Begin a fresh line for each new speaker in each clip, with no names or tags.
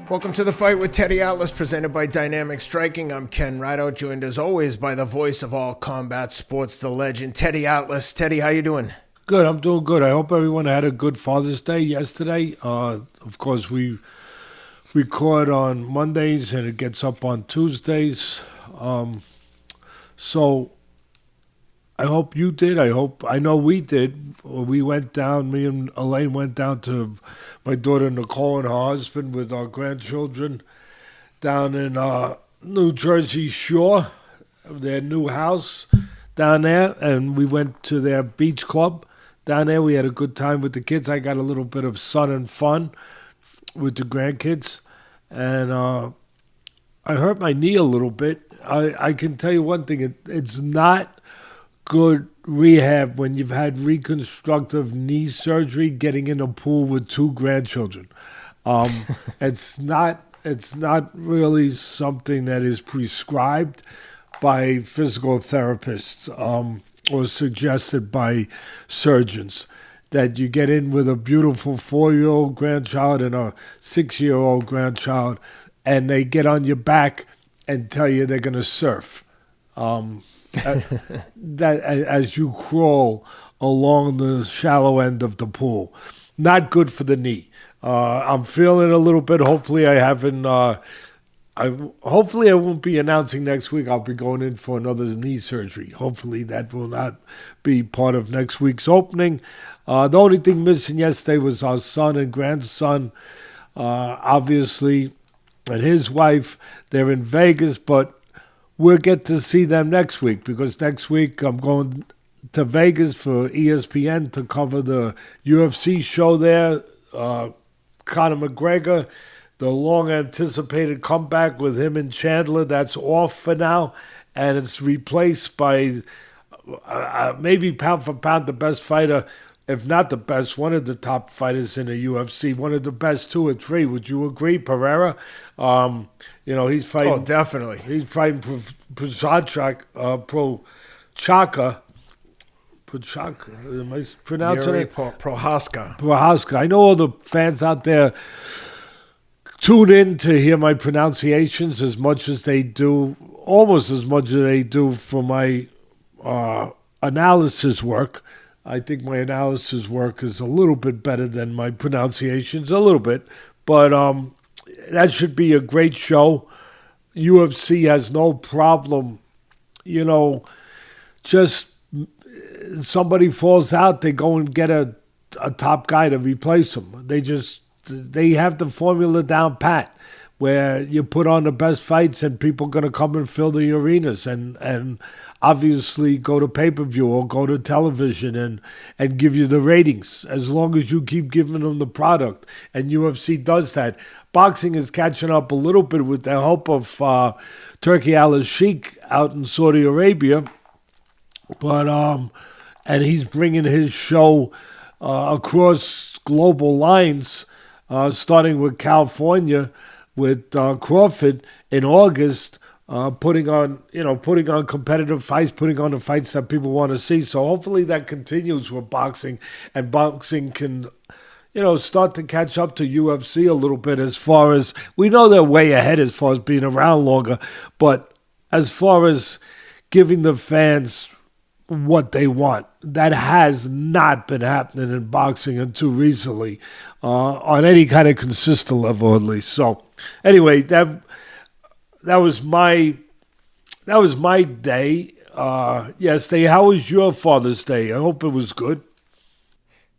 Welcome to The Fight with Teddy Atlas, presented by Dynamic Striking. I'm Ken Rideout, joined as always by the voice of all combat sports, the legend, Teddy Atlas. Teddy, how you doing?
Good, I'm doing good. I hope everyone had a good Father's Day yesterday. Of course, we record on Mondays and it gets up on Tuesdays. So I hope you did. I know we did. We went down, me and Elaine went down to my daughter Nicole and her husband with our grandchildren down in New Jersey Shore, their new house down there, and we went to their beach club down there. We had a good time with the kids. I got a little bit of sun and fun with the grandkids, and I hurt my knee a little bit. I can tell you one thing, it's not good rehab when you've had reconstructive knee surgery getting in a pool with two grandchildren. It's not really something that is prescribed by physical therapists or suggested by surgeons, that you get in with a beautiful 4-year-old grandchild and a 6-year-old grandchild and they get on your back and tell you they're going to surf. That as you crawl along the shallow end of the pool. Not good for the knee. I'm feeling a little bit. Hopefully I haven't. Hopefully I won't be announcing next week I'll be going in for another knee surgery. Hopefully that will not be part of next week's opening. The only thing missing yesterday was our son and grandson, obviously, and his wife. They're in Vegas, but we'll get to see them next week, because next week I'm going to Vegas for ESPN to cover the UFC show there. Conor McGregor, the long-anticipated comeback with him and Chandler, that's off for now, and it's replaced by maybe pound for pound the best fighter, if not the best, one of the top fighters in the UFC, one of the best 2 or 3. Would you agree, Pereira? He's fighting.
Oh, definitely.
He's fighting Prochaka. Am I pronouncing it?
Prochazka.
I know all the fans out there tune in to hear my pronunciations as much as they do, almost as much as they do for my analysis work. I think my analysis work is a little bit better than my pronunciations, a little bit. But that should be a great show. UFC has no problem, just somebody falls out, they go and get a top guy to replace him. They have the formula down pat, where you put on the best fights and people are going to come and fill the arenas and obviously go to pay-per-view or go to television and give you the ratings, as long as you keep giving them the product. And UFC does that. Boxing is catching up a little bit with the help of Turki Al-Sheikh out in Saudi Arabia. But and he's bringing his show across global lines, starting with California, with Crawford in August, putting on competitive fights, putting on the fights that people want to see. So hopefully that continues with boxing, and boxing can, start to catch up to UFC a little bit, as far as, we know they're way ahead as far as being around longer, but as far as giving the fans what they want, that has not been happening in boxing until recently, on any kind of consistent level, at least. So anyway, that was my day yesterday. How was your Father's Day? I hope it was good.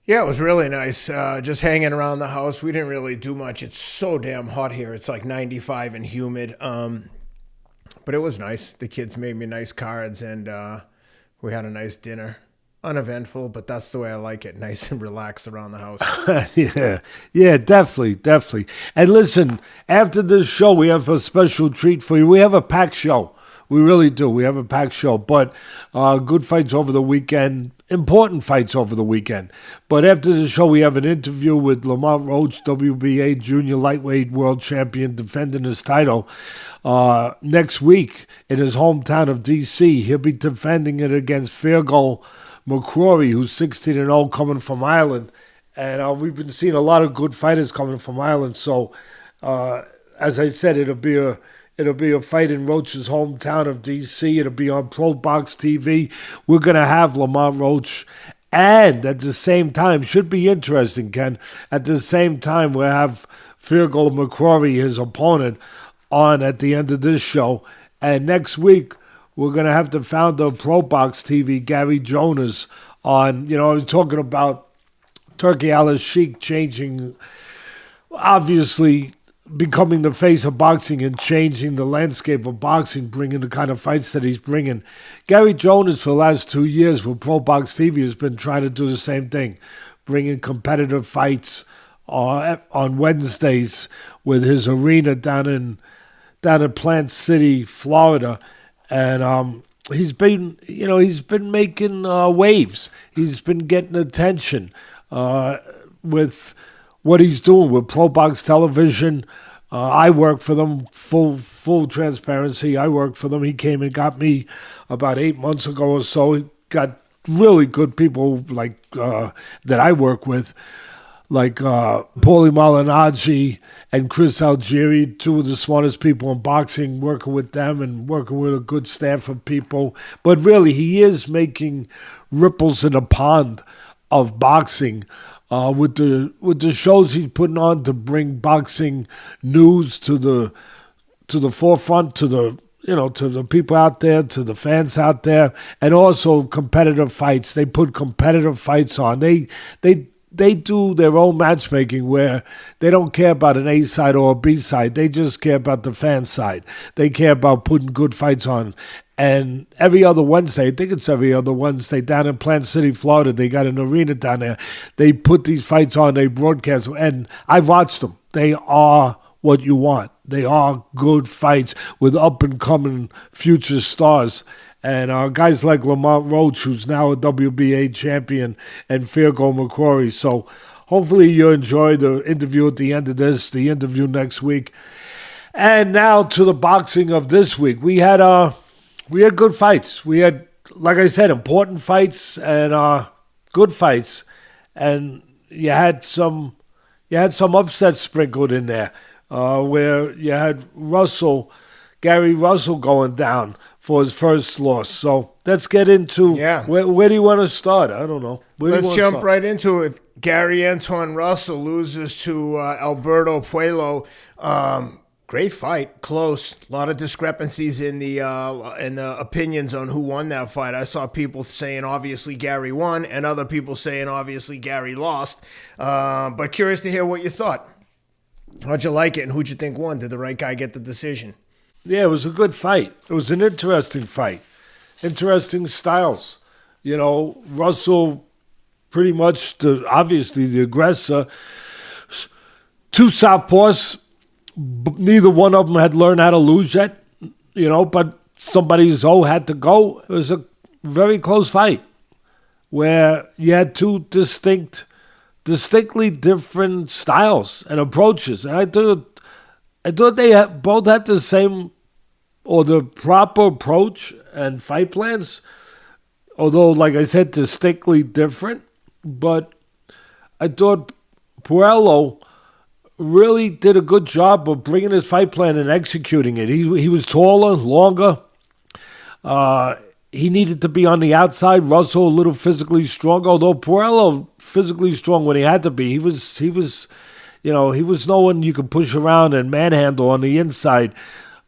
Yeah, it was really nice. Just hanging around the house. We didn't really do much. It's so damn hot here. It's like 95 and humid. But it was nice. The kids made me nice cards, and we had a nice dinner. Uneventful, but that's the way I like it. Nice and relaxed around the house.
Yeah, definitely. And listen, after this show, we have a special treat for you. We have a packed show. We really do. We have a packed show. But good fights over the weekend. Important fights over the weekend. But after the show, we have an interview with Lamont Roach, WBA junior lightweight world champion, defending his title next week in his hometown of D.C. He'll be defending it against Feargal McCrory, who's 16-0, coming from Ireland. And we've been seeing a lot of good fighters coming from Ireland. So as I said, it'll be a fight in Roach's hometown of D.C. It'll be on Pro Box TV. We're going to have Lamont Roach. And at the same time, should be interesting, Ken, at the same time, we'll have Feargal McCrory, his opponent, on at the end of this show. And next week, we're going to have the founder of Pro Box TV, Gary Jonas, on. I was talking about Turkey Al-Sheikh changing, obviously, becoming the face of boxing and changing the landscape of boxing, bringing the kind of fights that he's bringing. Gary Jonas, for the last 2 years with Pro Box TV, has been trying to do the same thing, bringing competitive fights on Wednesdays with his arena down in Plant City, Florida, and he's been making waves. He's been getting attention with what he's doing with Pro Box Television. I work for them, full transparency. I work for them. He came and got me about 8 months ago or so. He got really good people like that I work with, like Paulie Malignaggi and Chris Algieri, two of the smartest people in boxing, working with them and working with a good staff of people. But really, he is making ripples in a pond of boxing with the shows he's putting on to bring boxing news to the forefront, to the people out there, to the fans out there, and also competitive fights. They put competitive fights on. They do their own matchmaking where they don't care about an A side or a B side. They just care about the fan side. They care about putting good fights on. And every other Wednesday, I think it's every other Wednesday, down in Plant City, Florida, they got an arena down there. They put these fights on, they broadcast them, and I've watched them. They are what you want. They are good fights with up-and-coming future stars. And guys like Lamont Roach, who's now a WBA champion, and Feargal McCrory. So hopefully you enjoy the interview at the end of this, the interview next week. And now to the boxing of this week. We had good fights. We had, like I said, important fights and good fights. And you had some upsets sprinkled in there, where you had Gary Russell going down for his first loss. So let's get into where do you want to start? I don't know.
Let's jump right into it. Gary Antoine Russell loses to Alberto Puello. Great fight, close. A lot of discrepancies in the opinions on who won that fight. I saw people saying obviously Gary won, and other people saying obviously Gary lost. But curious to hear what you thought. How'd you like it, and who'd you think won? Did the right guy get the decision?
Yeah, it was a good fight. It was an interesting fight. Interesting styles. Russell pretty much, obviously the aggressor. Two southpaws. Neither one of them had learned how to lose yet, but somebody's had to go. It was a very close fight where you had two distinctly different styles and approaches. And I thought they both had the same or the proper approach and fight plans, although, like I said, distinctly different. But I thought Puello really did a good job of bringing his fight plan and executing it. He was taller, longer. He needed to be on the outside. Russell a little physically strong, although Puello physically strong when he had to be. He was no one you could push around and manhandle on the inside.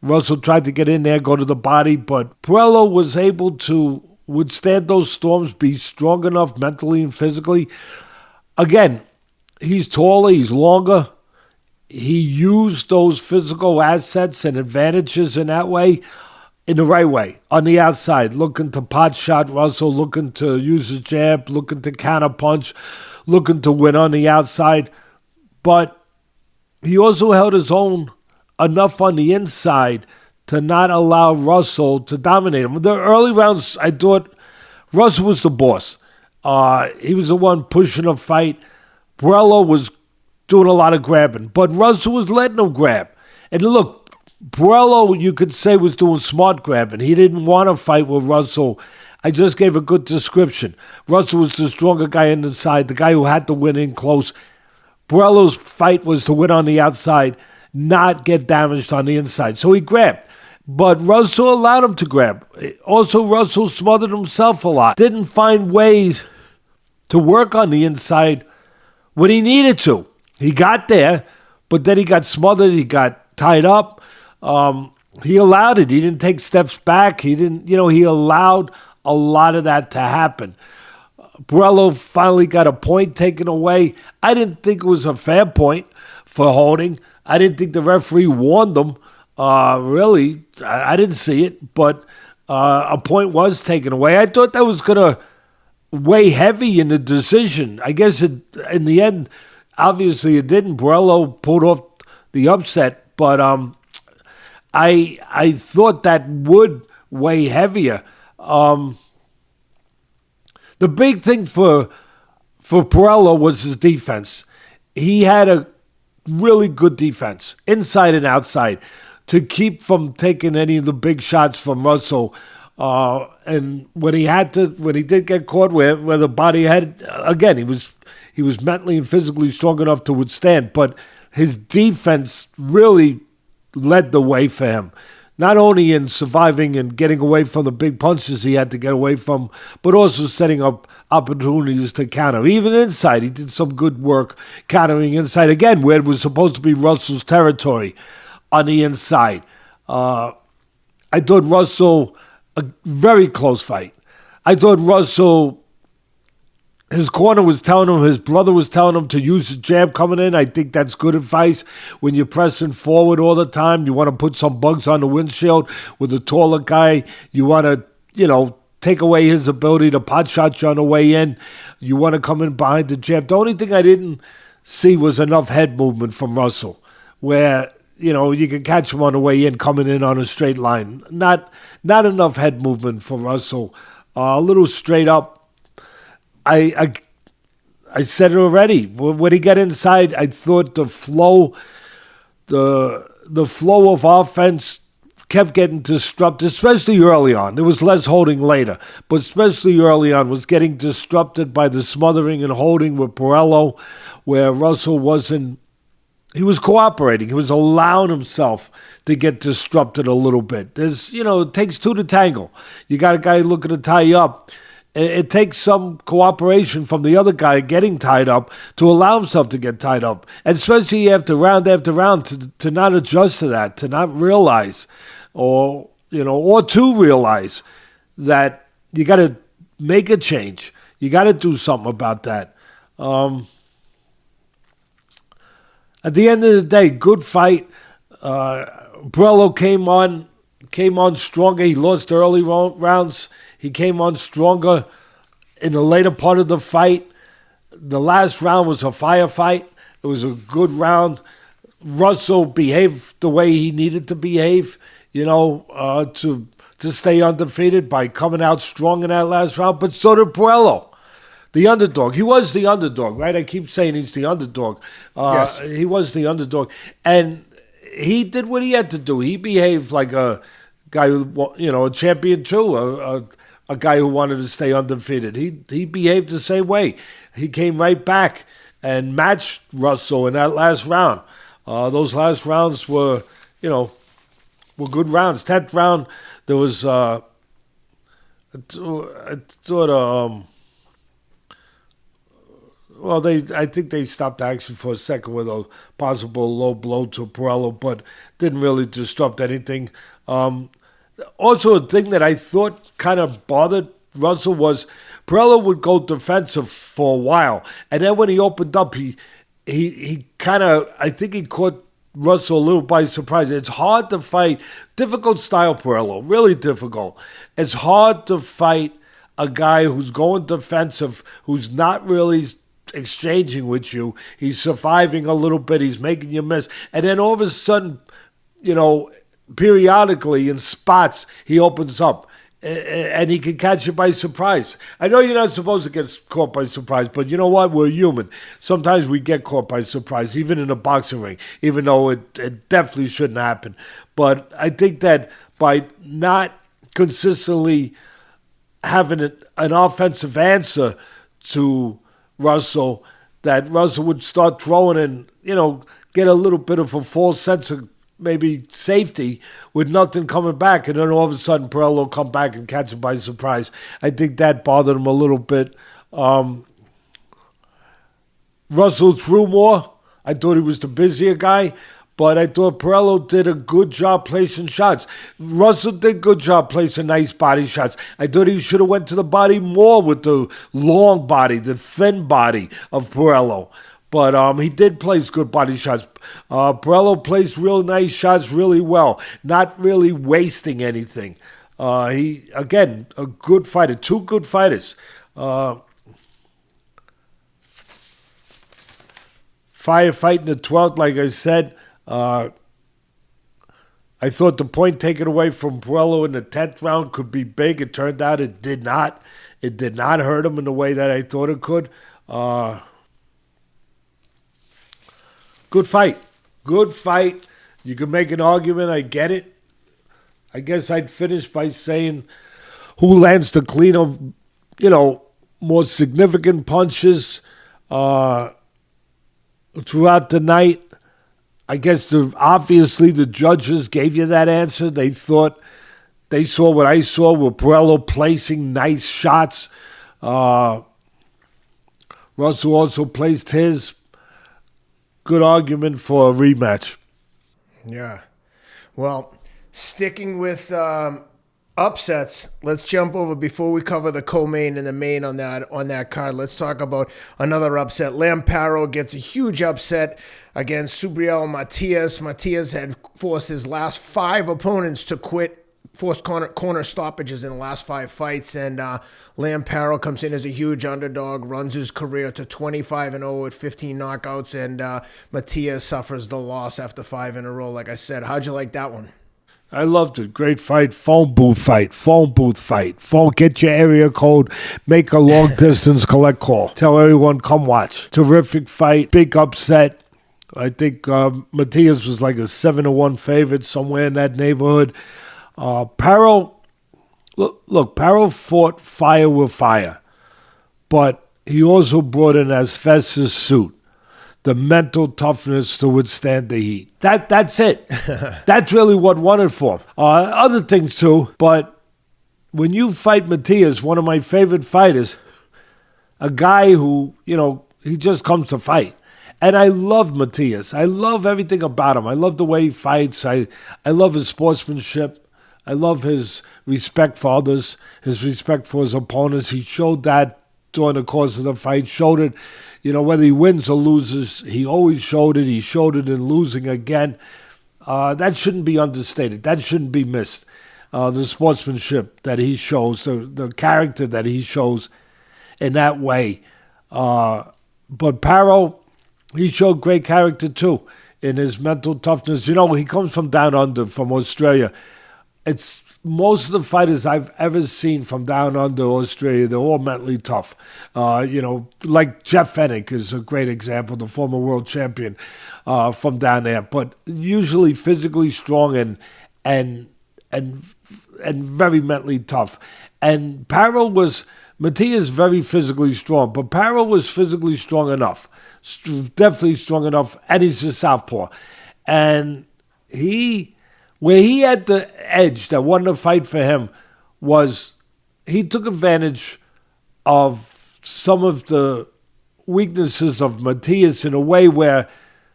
Russell tried to get in there, go to the body, but Puello was able to withstand those storms, be strong enough mentally and physically. Again, he's taller, he's longer. He used those physical assets and advantages in that way, in the right way, on the outside, looking to pot shot Russell, looking to use his jab, looking to counterpunch, looking to win on the outside. But he also held his own enough on the inside to not allow Russell to dominate him. The early rounds, I thought Russell was the boss. He was the one pushing the fight. Puello was doing a lot of grabbing, but Russell was letting him grab. And look, Puello, you could say, was doing smart grabbing. He didn't want to fight with Russell. I just gave a good description. Russell was the stronger guy on the side, the guy who had to win in close. Puello's fight was to win on the outside not get damaged on the inside. So he grabbed. But Russell allowed him to grab. Also, Russell smothered himself a lot. Didn't find ways to work on the inside when he needed to. He got there, but then he got smothered. He got tied up. He allowed it. He didn't take steps back. He didn't, he allowed a lot of that to happen. Puello finally got a point taken away. I didn't think it was a fair point for holding. I didn't think the referee warned them. Really, I didn't see it, but a point was taken away. I thought that was going to weigh heavy in the decision. I guess in the end, obviously it didn't. Puello pulled off the upset, but I thought that would weigh heavier. The big thing for Puello was his defense. He had a really good defense, inside and outside, to keep from taking any of the big shots from Russell. And when he did get caught where the body had, again, he was mentally and physically strong enough to withstand, but his defense really led the way for him. Not only in surviving and getting away from the big punches he had to get away from, but also setting up opportunities to counter. Even inside, he did some good work countering inside, again, where it was supposed to be Russell's territory on the inside. I thought Russell, a very close fight. I thought Russell, his corner was telling him, his brother was telling him to use his jab coming in. I think that's good advice. When you're pressing forward all the time, you want to put some bugs on the windshield. With a taller guy, you want to, take away his ability to pot shot you on the way in. You want to come in behind the jab. The only thing I didn't see was enough head movement from Russell, where you can catch him on the way in, coming in on a straight line. Not enough head movement for Russell. A little straight up. I said it already. When he got inside, I thought the flow of offense kept getting disrupted, especially early on. There was less holding later, but especially early on was getting disrupted by the smothering and holding with Puello, where Russell he was cooperating. He was allowing himself to get disrupted a little bit. It takes two to tangle. You got a guy looking to tie you up. It takes some cooperation from the other guy getting tied up to allow himself to get tied up. And especially after round, to not adjust to that, to not realize or to realize that you got to make a change. You got to do something about that. At the end of the day, good fight. Puello came on stronger. He lost early rounds. He came on stronger in the later part of the fight. The last round was a firefight. It was a good round. Russell behaved the way he needed to behave, to stay undefeated by coming out strong in that last round. But so did Puello, the underdog. He was the underdog, right? I keep saying he's the underdog.
Yes.
He was the underdog. And he did what he had to do. He behaved like a guy who, a champion too, a guy who wanted to stay undefeated. He behaved the same way. He came right back and matched Russell in that last round. Those last rounds were good rounds. 10th round, there was, I thought, I think they stopped action for a second with a possible low blow to Puello, but didn't really disrupt anything. Also, a thing that I thought kind of bothered Russell was Puello would go defensive for a while, and then when he opened up, he kind of, I think he caught Russell a little by surprise. It's hard to fight, difficult style Puello, really difficult. It's hard to fight a guy who's going defensive, who's not really exchanging with you. He's surviving a little bit. He's making you miss, and then all of a sudden, periodically in spots, he opens up and he can catch you by surprise. I know you're not supposed to get caught by surprise, but you know what? We're human. Sometimes we get caught by surprise, even in a boxing ring, even though it definitely shouldn't happen. But I think that by not consistently having an offensive answer to Russell, that Russell would start throwing and, get a little bit of a false sense of maybe safety with nothing coming back, and then all of a sudden Puello come back and catch him by surprise. I think that bothered him a little bit. Russell threw more. I thought he was the busier guy, but I thought Puello did a good job placing shots. Russell did a good job placing nice body shots. I thought he should have went to the body more with the long body, the thin body of Puello. But he did place good body shots. Puello placed real nice shots really well, not really wasting anything. He, again, a good fighter, two good fighters. Firefight in the 12th, like I said. I thought the point taken away from Puello in the 10th round could be big. It turned out it did not. It did not hurt him in the way that I thought it could. Good fight. Good fight. You can make an argument. I get it. I guess I'd finish by saying who lands the cleaner, more significant punches throughout the night. I guess obviously the judges gave you that answer. They thought they saw what I saw with Puello placing nice shots. Russell also placed his. Good argument for a rematch.
Yeah. Well, sticking with upsets, let's jump over before we cover the co-main and the main on that card. Let's talk about another upset. Paro gets a huge upset against Feargal Matias. Matias had forced his last 5 opponents to quit, forced corner stoppages in the last 5 fights, and Paro comes in as a huge underdog, runs his career to 25-0 with 15 knockouts, and Matias suffers the loss after 5 in a row. Like I said, how'd you like that one?
I loved it. Great fight. Phone booth fight. Get your area code. Make a long distance collect call. Tell everyone, come watch. Terrific fight. Big upset. I think Matias was like a 7-1 favorite, somewhere in that neighborhood. Paro, look, Paro fought fire with fire, but he also brought in asbestos suit, the mental toughness to withstand the heat. That's it. That's really what won it for him. Other things too, but when you fight Matias, one of my favorite fighters, a guy who, he just comes to fight. And I love Matias. I love everything about him. I love the way he fights. I love his sportsmanship. I love his respect for others, his respect for his opponents. He showed that during the course of the fight, showed it, whether he wins or loses, he always showed it. He showed it in losing again. That shouldn't be understated. That shouldn't be missed. The sportsmanship that he shows, the character that he shows in that way. But Paro, he showed great character too in his mental toughness. He comes from down under, from Australia. It's most of the fighters I've ever seen from down under Australia, they're all mentally tough. Like Jeff Fennick is a great example, the former world champion from down there, but usually physically strong and very mentally tough. And Matias very physically strong, but Paro was physically strong enough, definitely strong enough, and he's a southpaw. And where he had the edge that won the fight for him was he took advantage of some of the weaknesses of Matias in a way where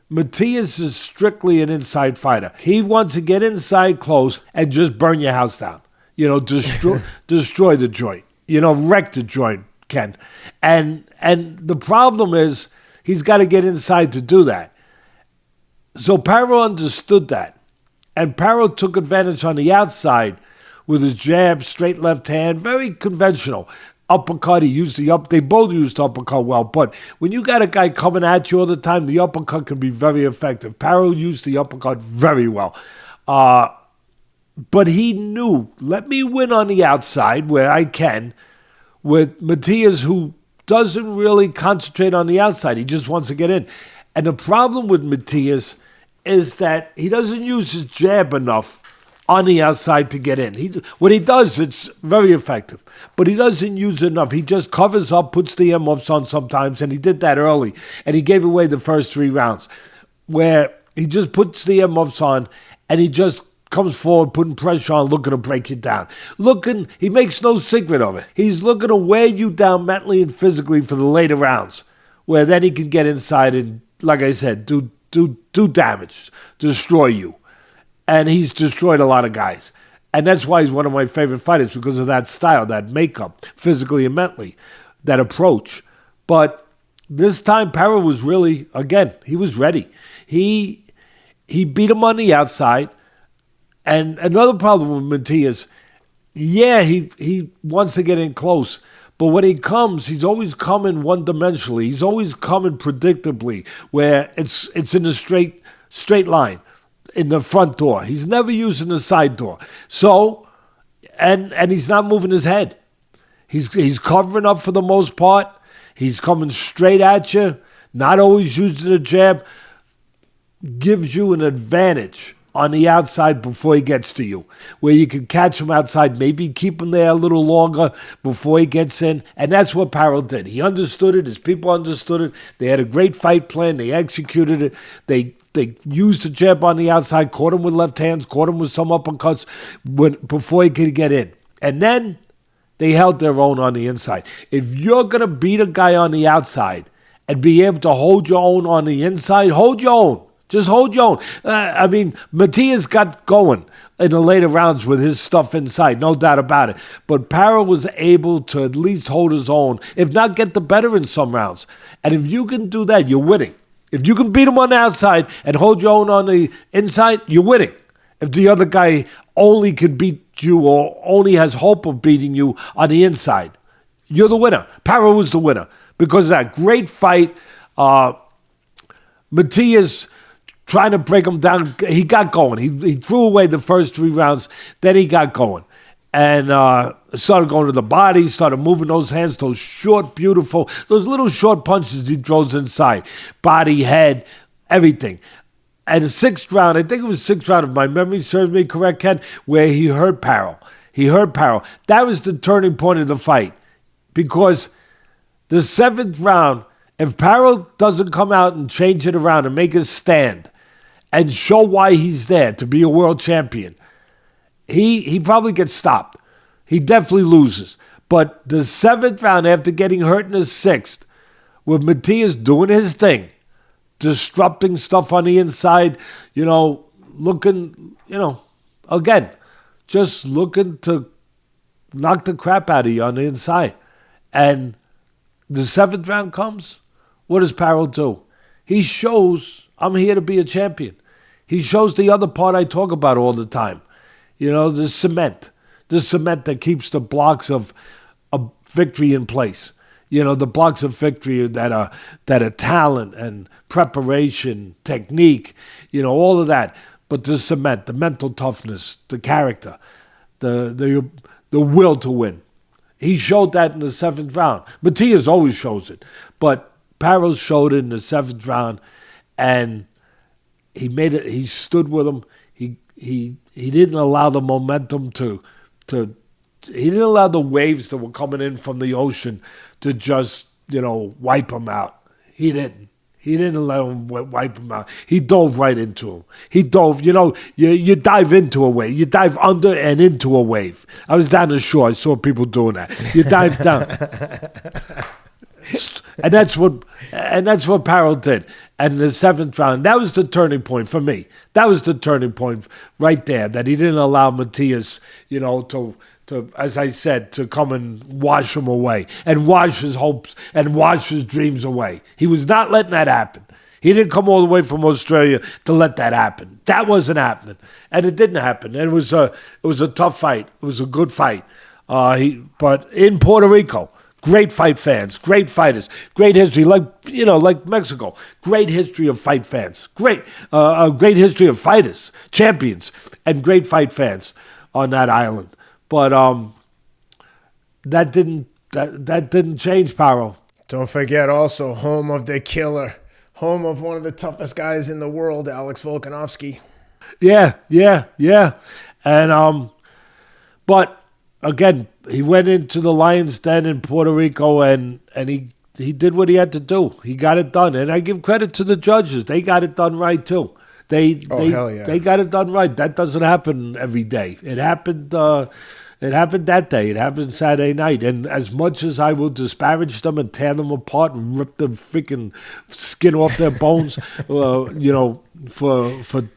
Matias is strictly an inside fighter. He wants to get inside close and just burn your house down. Destroy the joint. Wreck the joint, Ken. And the problem is he's got to get inside to do that. So Paro understood that. And Paro took advantage on the outside with his jab, straight left hand, very conventional. Uppercut, he used they both used uppercut well. But when you got a guy coming at you all the time, the uppercut can be very effective. Paro used the uppercut very well. But he knew, let me win on the outside where I can, with Matias, who doesn't really concentrate on the outside. He just wants to get in. And the problem with Matias is that he doesn't use his jab enough on the outside to get in. When he does, it's very effective. But he doesn't use it enough. He just covers up, puts the earmuffs on sometimes, and he did that early. And he gave away the first 3 rounds. where he just puts the earmuffs on and he just comes forward, putting pressure on, looking to break you down. He makes no secret of it. He's looking to wear you down mentally and physically for the later rounds, where then he can get inside and, like I said, do damage, destroy you. And he's destroyed a lot of guys. And that's why he's one of my favorite fighters, because of that style, that makeup, physically and mentally, that approach. But this time, Paro was really, again, he was ready. He beat him on the outside. And another problem with Matias, he wants to get in close. But when he comes, he's always coming one-dimensionally. He's always coming predictably, where it's in a straight line in the front door. He's never using the side door. So, and he's not moving his head. He's covering up for the most part. He's coming straight at you, not always using the jab. Gives you an advantage on the outside before he gets to you, where you can catch him outside, maybe keep him there a little longer before he gets in. And that's what Paro did. He understood it. His people understood it. They had a great fight plan. They executed it. They used the jab on the outside, caught him with left hands, caught him with some uppercuts before he could get in. And then they held their own on the inside. If you're going to beat a guy on the outside and be able to hold your own on the inside, hold your own. Just hold your own. Matias got going in the later rounds with his stuff inside, no doubt about it. But Paro was able to at least hold his own, if not get the better in some rounds. And if you can do that, you're winning. If you can beat him on the outside and hold your own on the inside, you're winning. If the other guy only can beat you or only has hope of beating you on the inside, you're the winner. Paro was the winner because of that great fight. Matias trying to break him down. He got going. He threw away the first 3 rounds. Then he got going. And started going to the body, started moving those hands, those short, beautiful, those little short punches he throws inside. Body, head, everything. And the 6th round, I think it was 6th round, if my memory serves me correct, Ken, where he hurt Paro. That was the turning point of the fight. Because the 7th round, if Paro doesn't come out and change it around and make a stand, and show why he's there to be a world champion, he probably gets stopped. He definitely loses. But the 7th round, after getting hurt in the 6th, with Matias doing his thing, disrupting stuff on the inside, looking, again, just looking to knock the crap out of you on the inside. And the 7th round comes, what does Paro do? He shows, I'm here to be a champion. He shows the other part I talk about all the time. The cement that keeps the blocks of victory in place. The blocks of victory that are talent and preparation, technique, all of that. But the cement, the mental toughness, the character, the will to win. He showed that in the 7th round. Matias always shows it, but Paro showed it in the 7th round, and he made it. He stood with him. He didn't allow the momentum to. He didn't allow the waves that were coming in from the ocean to just wipe him out. He didn't. He didn't let him wipe him out. He dove right into him. He dove. You dive into a wave. You dive under and into a wave. I was down the shore. I saw people doing that. You dive down. And that's what Paro did. And in the 7th round, that was the turning point for me. That was the turning point right there, that he didn't allow Matias, to as I said, to come and wash him away and wash his hopes and wash his dreams away. He was not letting that happen. He didn't come all the way from Australia to let that happen. That wasn't happening, and it didn't happen. And it was a tough fight. It was a good fight. But in Puerto Rico, great fight fans, great fighters, great history, like Mexico. Great history of fight fans, great history of fighters, champions, and great fight fans on that island. But that didn't change Paro.
Don't forget also home of the killer, home of one of the toughest guys in the world, Alex Volkanovski.
Yeah. And but again, he went into the Lion's Den in Puerto Rico and he he did what he had to do. He got it done, and I give credit to the judges. They got it done right too.
Hell yeah.
They got it done right. That doesn't happen every day. It happened. It happened that day. It happened Saturday night. And as much as I will disparage them and tear them apart and rip the freaking skin off their bones, for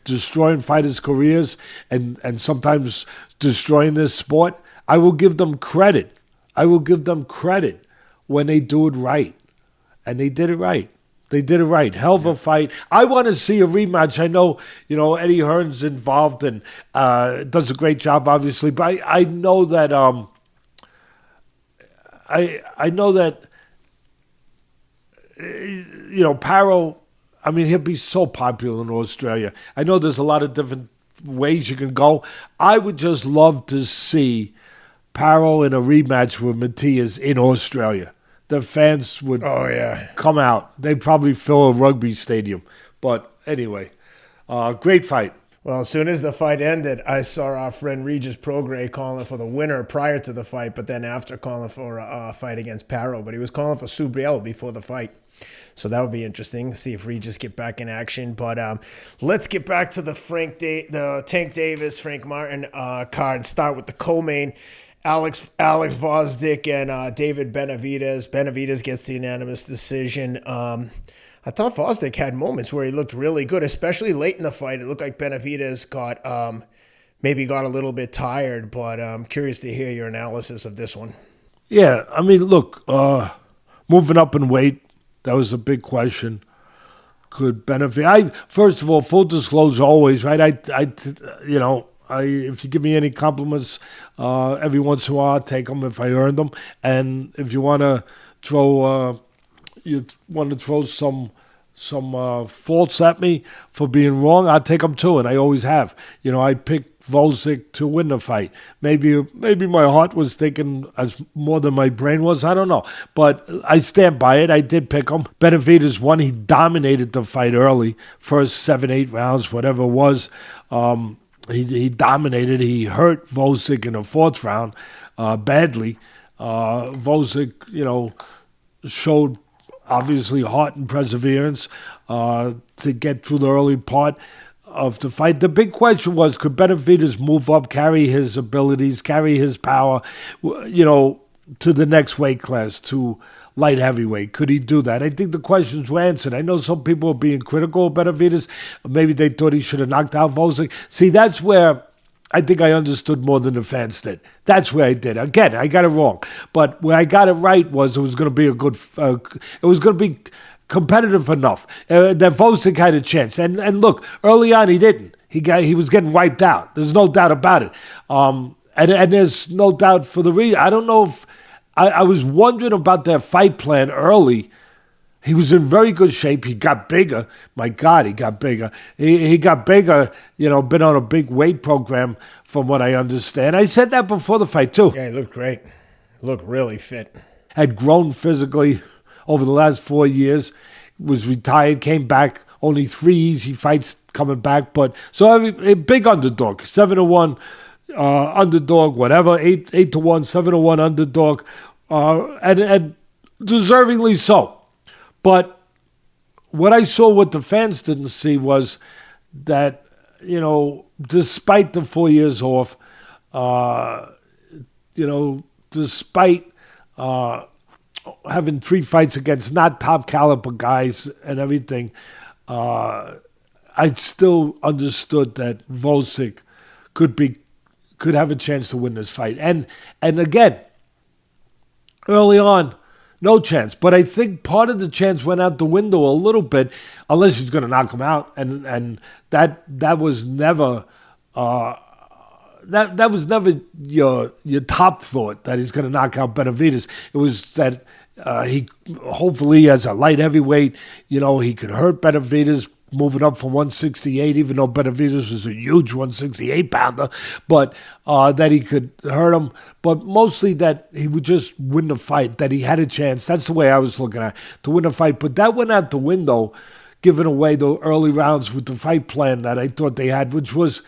destroying fighters' careers and sometimes destroying this sport, I will give them credit. I will give them credit when they do it right. And they did it right. They did it right. Hell of a fight. I want to see a rematch. I know, Eddie Hearn's involved and does a great job, obviously. But I know that I know that Paro. I mean, he'll be so popular in Australia. I know there's a lot of different ways you can go. I would just love to see Paro in a rematch with Matias in Australia. The fans would come out. They'd probably fill a rugby stadium. But anyway, great fight.
Well, as soon as the fight ended, I saw our friend Regis Prograis calling for the winner prior to the fight, but then after calling for a fight against Paro. But he was calling for Subriel before the fight. So that would be interesting to see if Regis get back in action. But let's get back to the Tank Davis, Frank Martin card and start with the co-main. Alex Gvozdyk and David Benavidez. Benavidez gets the unanimous decision. I thought Gvozdyk had moments where he looked really good, especially late in the fight. It looked like Benavidez got a little bit tired, but I'm curious to hear your analysis of this one.
Yeah, I mean, look, moving up in weight, that was a big question. Could Benavidez? First of all, full disclosure, always, right? If you give me any compliments, every once in a while, I'll take them if I earn them. And if you want to throw, some faults at me for being wrong, I'll take them too, and I always have. I picked Gvozdyk to win the fight. Maybe my heart was thinking as more than my brain was. I don't know, but I stand by it. I did pick him. Benavidez won. He dominated the fight early, first 7-8 rounds, whatever it was. He dominated. He hurt Gvozdyk in the fourth round badly. Gvozdyk, showed obviously heart and perseverance to get through the early part of the fight. The big question was, could Benavidez move up, carry his abilities, carry his power, to the next weight class, to light heavyweight? Could he do that? I think the questions were answered. I know some people are being critical of Benavidez. Maybe they thought he should have knocked out Gvozdyk. See, that's where I think I understood more than the fans did. That's where I did. Again, I got it wrong. But where I got it right was it was going to be it was going to be competitive enough that Gvozdyk had a chance. And look, early on he didn't. He was getting wiped out. There's no doubt about it. And there's no doubt for the reason. I don't know if I was wondering about their fight plan early. He was in very good shape. He got bigger. My God, he got bigger. He got bigger, been on a big weight program from what I understand. I said that before the fight too.
Yeah, he looked great. Looked really fit.
Had grown physically over the last 4 years. Was retired, came back. Only 3 easy fights coming back. But so a big underdog. 7-1 underdog, whatever. 8-1, 7-1 underdog. And deservingly so. But what I saw, what the fans didn't see, was that, despite the 4 years off, despite having 3 fights against not top caliber guys and everything, I still understood that Gvozdyk could have a chance to win this fight. And again, early on, no chance. But I think part of the chance went out the window a little bit, unless he's going to knock him out. And that was never that was never your top thought, that he's going to knock out Benavidez. It was that he hopefully, as a light heavyweight, he could hurt Benavidez, moving up from 168, even though Benavidez was a huge 168-pounder, but that he could hurt him. But mostly that he would just win the fight, that he had a chance. That's the way I was looking at it, to win the fight. But that went out the window, giving away the early rounds with the fight plan that I thought they had, which was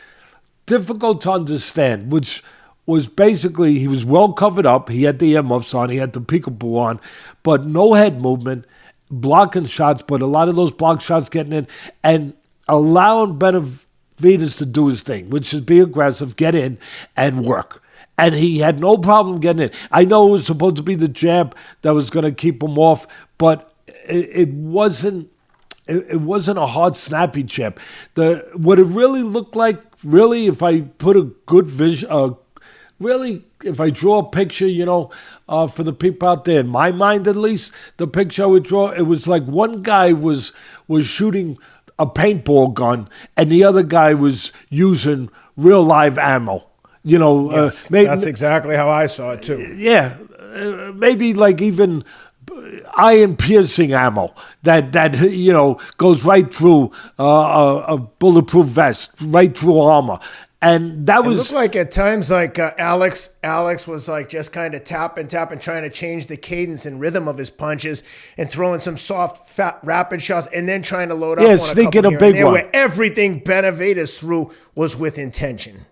difficult to understand, which was basically, he was well covered up. He had the earmuffs on. He had the peekaboo on, but no head movement, blocking shots, but a lot of those block shots getting in and allowing Benavidez to do his thing, which is be aggressive, get in, and work. And he had no problem getting in. I know it was supposed to be the jab that was going to keep him off, but it wasn't. It wasn't a hard, snappy jab. What it really looked like, really, if I put a good vision, really, if I draw a picture, for the people out there, in my mind at least, the picture I would draw, it was like one guy was shooting a paintball gun and the other guy was using real live ammo.
Yes, that's exactly how I saw it too.
Yeah, maybe like even iron-piercing ammo that goes right through a bulletproof vest, right through armor. And that was...
It looked like at times like Alex was like just kind of tapping, trying to change the cadence and rhythm of his punches and throwing some soft, fat, rapid shots and then trying to load up on
sneaking
a
big one.
where everything Benavidez threw was with intention.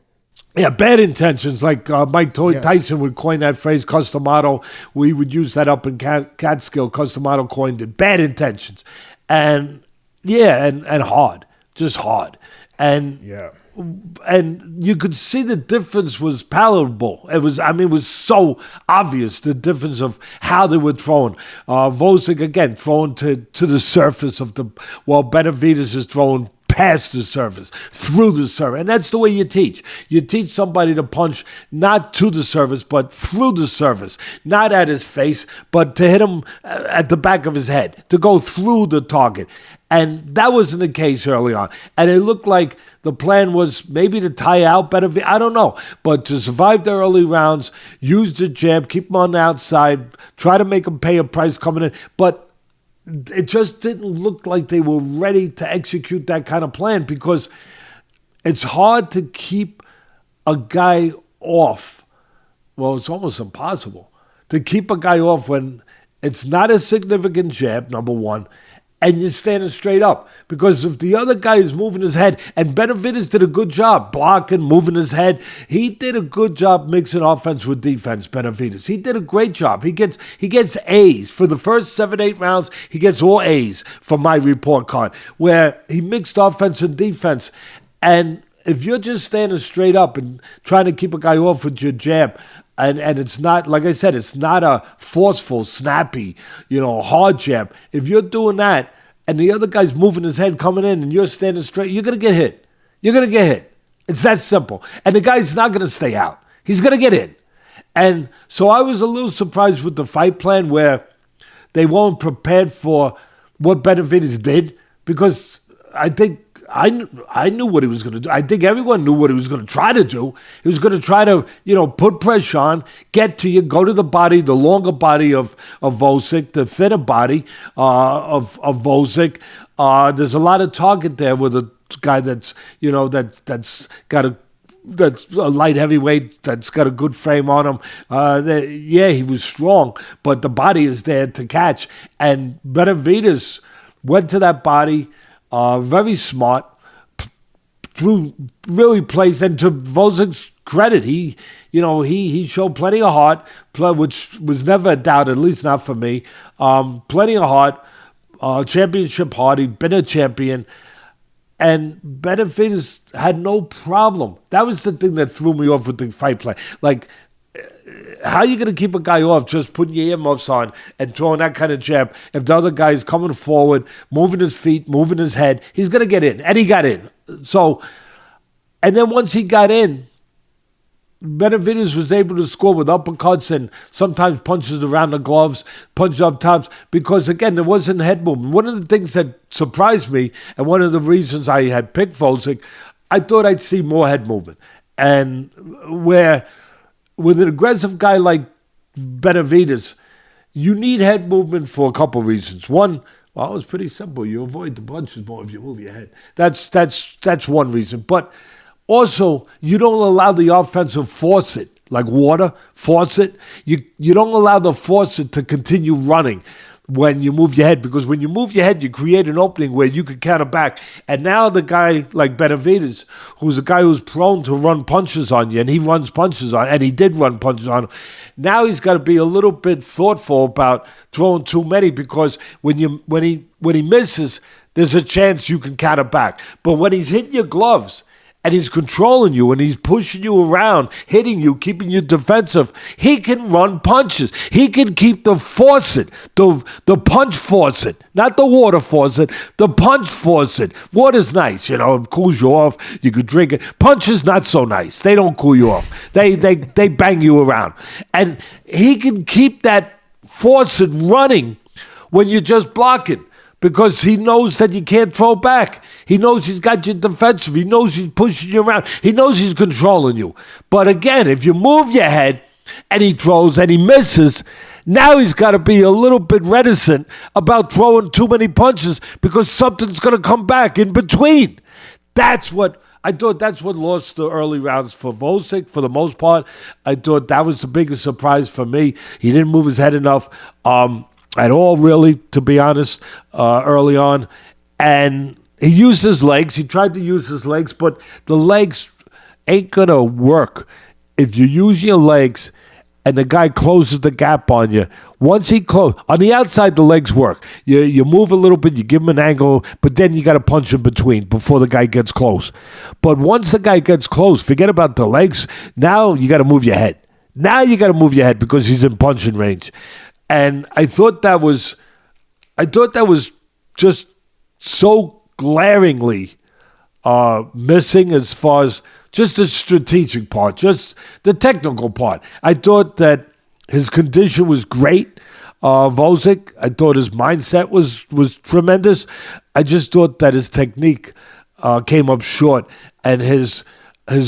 Yeah, bad intentions. Like Mike Tyson would coin that phrase, customato. We would use that up in Catskill. Customato coined it. Bad intentions. And, and hard. Just hard. And you could see the difference was palatable. It was so obvious, the difference of how they were throwing. Gvozdyk, again, throwing to the surface while Benavidez is throwing past the surface, through the surface. And that's the way you teach. You teach somebody to punch not to the surface, but through the surface. Not at his face, but to hit him at the back of his head, to go through the target. And that wasn't the case early on. And it looked like the plan was maybe to tie out Benavidez. I don't know. But to survive the early rounds, use the jab, keep him on the outside, try to make him pay a price coming in. But it just didn't look like they were ready to execute that kind of plan, because it's hard to keep a guy off. Well, it's almost impossible to keep a guy off when it's not a significant jab, number one, and you're standing straight up. Because if the other guy is moving his head, and Benavidez did a good job blocking, moving his head. He did a good job mixing offense with defense, Benavidez. He did a great job. He gets A's. For the first 7-8 rounds, he gets all A's from my report card, where he mixed offense and defense. And if you're just standing straight up and trying to keep a guy off with your jab, and it's not, like I said, it's not a forceful, snappy, hard jab. If you're doing that and the other guy's moving his head coming in and you're standing straight, you're going to get hit. You're going to get hit. It's that simple. And the guy's not going to stay out. He's going to get in. And so I was a little surprised with the fight plan, where they weren't prepared for what Benavidez did, because I think I knew what he was going to do. I think everyone knew what he was going to try to do. He was going to try to, put pressure on, get to you, go to the body, the longer body of Gvozdyk, the thinner body of Gvozdyk. There's a lot of target there with a guy that's a light heavyweight that's got a good frame on him. He was strong, but the body is there to catch. And Benavidez went to that body. Very smart, really plays, and to Gvozdyk's credit, he showed plenty of heart, which was never a doubt, at least not for me. Plenty of heart, championship heart. He'd been a champion, and Benavidez had no problem. That was the thing that threw me off with the fight plan. Like, how are you going to keep a guy off just putting your earmuffs on and throwing that kind of jab if the other guy is coming forward, moving his feet, moving his head? He's going to get in, and he got in. So, and then once he got in, Benavidez was able to score with uppercuts and sometimes punches around the gloves, punches up tops, because, again, there wasn't head movement. One of the things that surprised me, and one of the reasons I had picked Gvozdyk, I thought I'd see more head movement. And where, with an aggressive guy like Benavidez, you need head movement for a couple of reasons. One, well, it's pretty simple. You avoid the punches more if you move your head. That's one reason. But also, you don't allow the offensive force it, like water, force it. You don't allow the force it to continue running. when you move your head, because when you move your head, you create an opening where you can counter back. And now the guy like Benavidez, who's a guy who's prone to run punches on you, and he runs punches on, and he did run punches on him. Now he's got to be a little bit thoughtful about throwing too many, because when he misses, there's a chance you can counter back. But when he's hitting your gloves, and he's controlling you, and he's pushing you around, hitting you, keeping you defensive, he can run punches. He can keep the faucet, the punch faucet, not the water faucet, the punch faucet. Water's nice, it cools you off. You could drink it. Punch is not so nice. They don't cool you off. They bang you around. And he can keep that faucet running when you're just blocking, because he knows that you can't throw back. He knows he's got you defensive. He knows he's pushing you around. He knows he's controlling you. But again, if you move your head and he throws and he misses, now he's got to be a little bit reticent about throwing too many punches, because something's going to come back in between. I thought that's what lost the early rounds for Gvozdyk for the most part. I thought that was the biggest surprise for me. He didn't move his head enough. At all, really, to be honest, early on. And he used his legs. He tried to use his legs, but the legs ain't going to work if you use your legs and the guy closes the gap on you. Once he closes, on the outside, the legs work. You move a little bit, you give him an angle, but then you got to punch in between before the guy gets close. But once the guy gets close, forget about the legs. Now you got to move your head. Now you got to move your head, because he's in punching range. And I thought that was just so glaringly missing, as far as just the strategic part, just the technical part. I thought that his condition was great, Gvozdyk. I thought his mindset was tremendous. I just thought that his technique came up short, and his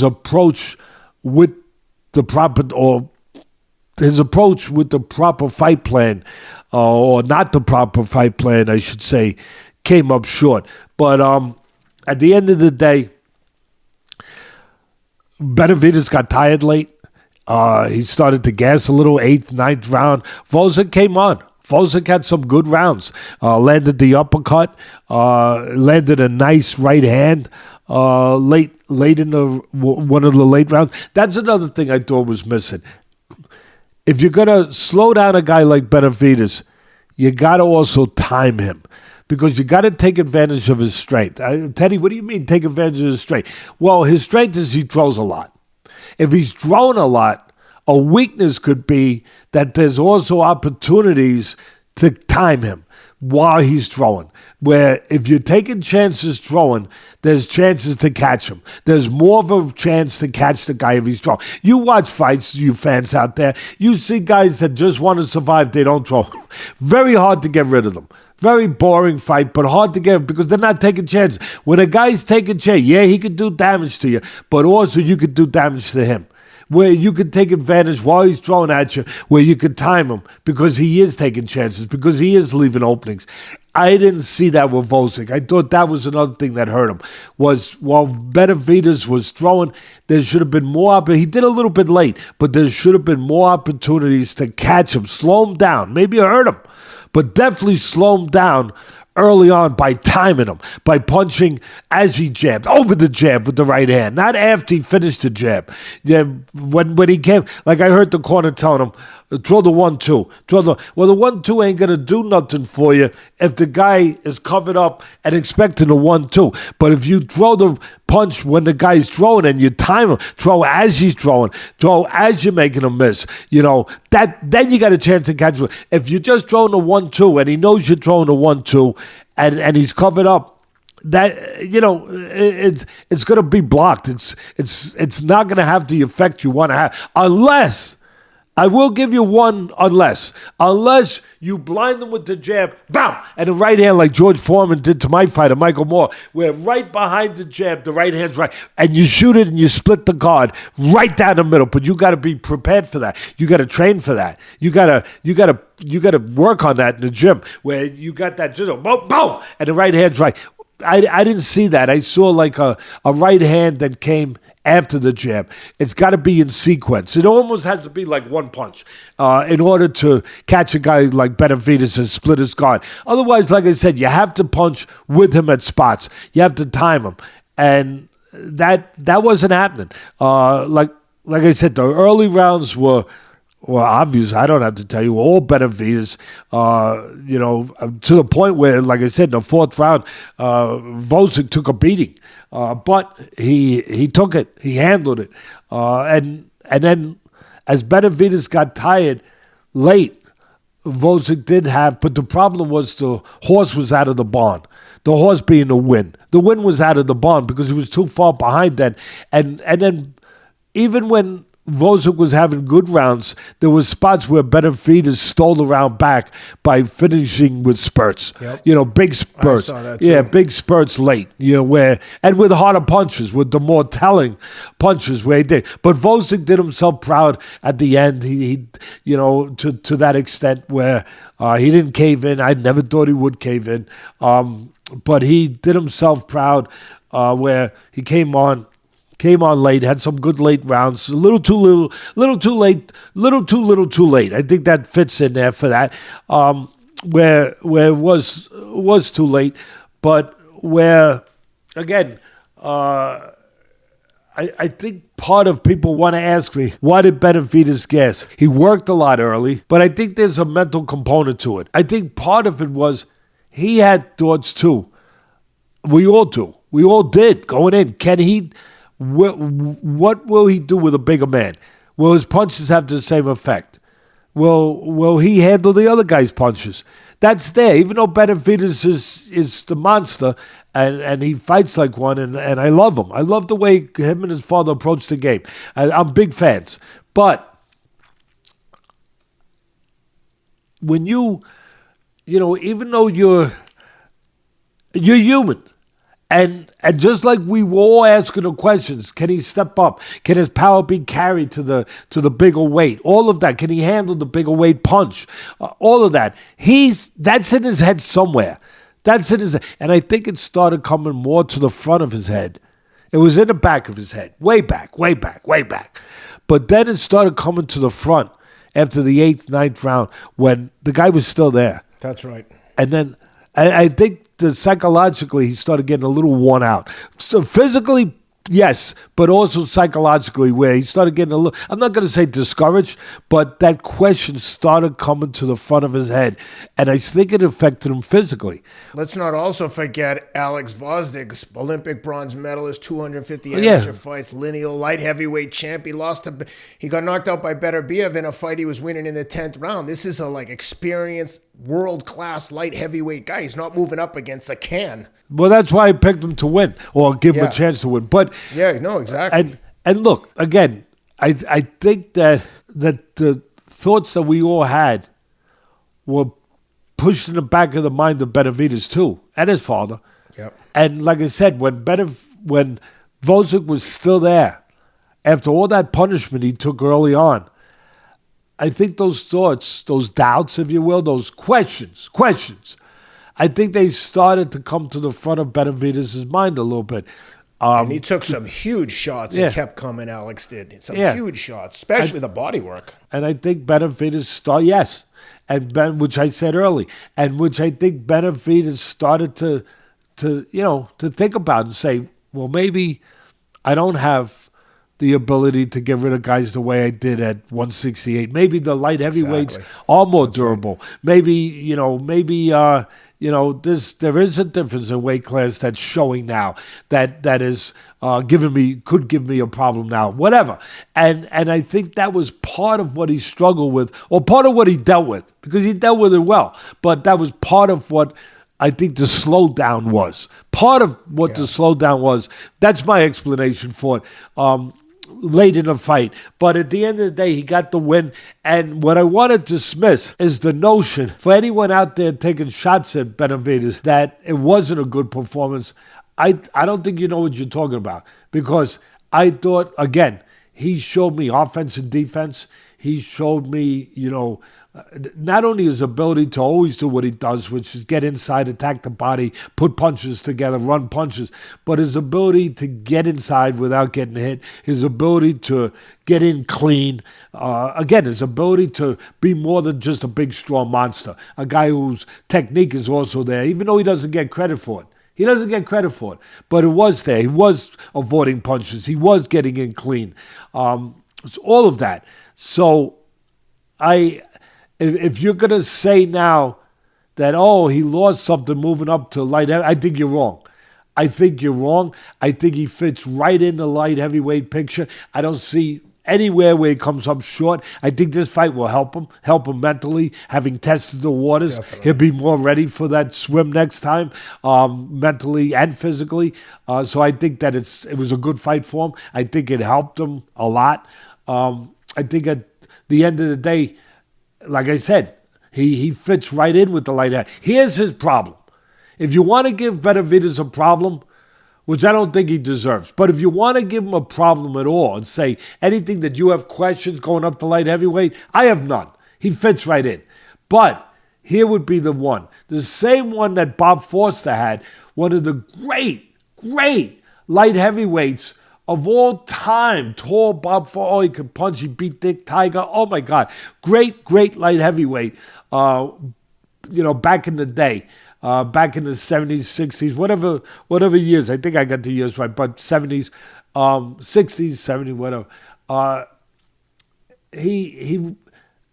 approach with the proper fight plan, or not the proper fight plan, I should say, came up short. But at the end of the day, Benavidez got tired late. He started to gas a little, 8th, 9th round. Gvozdyk came on. Gvozdyk had some good rounds. Landed the uppercut, landed a nice right hand late in one of the late rounds. That's another thing I thought was missing. If you're going to slow down a guy like Benavidez, you got to also time him, because you got to take advantage of his strength. Teddy, what do you mean take advantage of his strength? Well, his strength is he throws a lot. If he's throwing a lot, a weakness could be that there's also opportunities to time him while he's throwing, where if you're taking chances throwing, there's chances to catch him. There's more of a chance to catch the guy if he's throwing. You watch fights, you fans out there, you see guys that just want to survive, they don't throw. Very hard to get rid of them. Very boring fight, but hard to get, because they're not taking chances. When a guy's taking chances, yeah, he could do damage to you, but also you could do damage to him, where you could take advantage while he's throwing at you, where you could time him, because he is taking chances, because he is leaving openings. I didn't see that with Gvozdyk. I thought that was another thing that hurt him, was while Benavidez was throwing, there should have been more. He did a little bit late, but there should have been more opportunities to catch him, slow him down, maybe hurt him, but definitely slow him down early on by timing him, by punching as he jabbed, over the jab with the right hand, not after he finished the jab. Yeah, when he came, like I heard the corner telling him, throw the 1-2. The 1-2 ain't going to do nothing for you if the guy is covered up and expecting a 1-2. But if you throw the punch when the guy's throwing and you time him, throw as he's throwing, throw as you're making him miss, then you got a chance to catch him. If you're just throwing a 1-2 and he knows you're throwing a 1-2 and he's covered up, that it's going to be blocked. It's not going to have the effect you want to have, unless, I will give you one unless you blind them with the jab, bam, and the right hand like George Foreman did to my fighter, Michael Moore, where right behind the jab, the right hand's right, and you shoot it and you split the guard right down the middle. But you got to be prepared for that. You got to train for that. You got to work on that in the gym, where you got that just boom, boom, and the right hand's right. I didn't see that. I saw like a right hand that came after the jab. It's got to be in sequence. It almost has to be like one punch in order to catch a guy like Benavidez and split his guard. Otherwise, like I said, you have to punch with him at spots. You have to time him. And that wasn't happening. Like I said, the early rounds were obvious. I don't have to tell you, all Benavidez, to the point where, like I said, in the fourth round, Gvozdyk took a beating. But he took it. He handled it. And then as Benavidez got tired late, Gvozdyk did have, but the problem was the horse was out of the barn. The horse being the win. The win was out of the barn because he was too far behind then. And then even when Gvozdyk was having good rounds, there was spots where Benavidez stole the round back by finishing with spurts. Yep. Big spurts.
I saw that too.
Yeah, big spurts late. And with harder punches, with the more telling punches where he did. But Gvozdyk did himself proud at the end. He to that extent where he didn't cave in. I never thought he would cave in. But he did himself proud where he came on late, had some good late rounds, a little too late. I think that fits in there for that, where it was too late, but where, again, I think part of people want to ask me, why did Benavidez gas? He worked a lot early, but I think there's a mental component to it. I think part of it was he had thoughts too. We all do. We all did going in. Can he... What will he do with a bigger man? Will his punches have the same effect? Will he handle the other guy's punches? That's there. Even though Benavidez is the monster and he fights like one, and I love him. I love the way him and his father approach the game. I'm big fans. But when even though you're human, And just like we were all asking the questions, can he step up? Can his power be carried to the bigger weight? All of that. Can he handle the bigger weight punch? All of that. That's in his head somewhere. That's in his head. And I think it started coming more to the front of his head. It was in the back of his head. Way back. But then it started coming to the front after the 8th, 9th round when the guy was still there.
That's right.
And then I think psychologically he started getting a little worn out. So physically, yes, but also psychologically where he started getting a little, I'm not going to say discouraged, but that question started coming to the front of his head. And I think it affected him physically.
Let's not also forget Alex Gvozdyk, Olympic bronze medalist, 250 amateur fights, lineal light heavyweight champ. He got knocked out by Benavidez in a fight he was winning in the 10th round. This is a experienced, world-class light heavyweight guy. He's not moving up against a can.
Well, that's why I picked him to win, or give him a chance to win. But
exactly.
And look, again, I think that the thoughts that we all had were pushed in the back of the mind of Benavidez too, and his father.
Yep.
And like I said, when Gvozdyk was still there, after all that punishment he took early on, I think those thoughts, those doubts, if you will, those questions, I think they started to come to the front of Benavidez's mind a little bit.
And he took some huge shots and kept coming, Alex did. Some huge shots, especially the body work.
And I think Benavidez which I said early, and which I think Benavidez started to think about and say, well, maybe I don't have the ability to get rid of guys the way I did at 168. Maybe the light heavyweights are more durable. Right. There is a difference in weight class that's showing now that is could give me a problem now, whatever. And I think that was part of what he struggled with, or part of what he dealt with, because he dealt with it well. But that was part of what I think the slowdown was. Part of what the slowdown was. That's my explanation for it. Late in the fight. But at the end of the day, he got the win. And what I want to dismiss is the notion for anyone out there taking shots at Benavidez that it wasn't a good performance. I don't think you know what you're talking about, because I thought, again, he showed me offense and defense. he showed me, not only his ability to always do what he does, which is get inside, attack the body, put punches together, run punches, but his ability to get inside without getting hit, his ability to get in clean, again, his ability to be more than just a big, strong monster, a guy whose technique is also there, even though he doesn't get credit for it. He doesn't get credit for it, but it was there. He was avoiding punches. He was getting in clean. It's all of that. So if you're going to say now that, he lost something moving up to light heavy, I think you're wrong. I think he fits right in the light heavyweight picture. I don't see anywhere where he comes up short. I think this fight will help him mentally, having tested the waters.
Definitely.
He'll be more ready for that swim next time, mentally and physically. So I think that it was a good fight for him. I think it helped him a lot. I think at the end of the day, like I said, he fits right in with the light heavy. Here's his problem. If you want to give Benavidez a problem, which I don't think he deserves, but if you want to give him a problem at all and say anything that you have questions going up to light heavyweight, I have none. He fits right in. But here would be the one. The same one that Bob Foster had, one of the great light heavyweights of all time. Tall Bob Foster, he could punch, he beat Dick Tiger. Oh my God. Great light heavyweight, back in the day. Back in the 70s, 60s, whatever years. I think I got the years right, but 70s, 60s, 70s, whatever.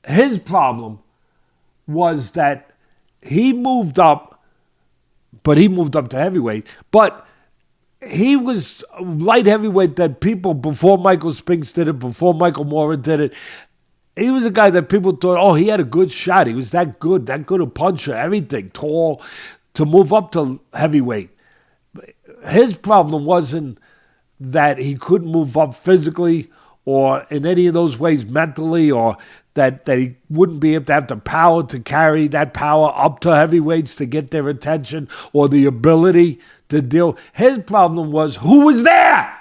His problem was that he moved up, but he moved up to heavyweight. But he was light heavyweight that people, before Michael Spinks did it, before Michael Moorer did it, he was a guy that people thought, he had a good shot. He was that good a puncher, everything, tall, to move up to heavyweight. His problem wasn't that he couldn't move up physically or in any of those ways mentally, or that he wouldn't be able to have the power to carry that power up to heavyweights to get their attention, or the ability to deal. His problem was who was there.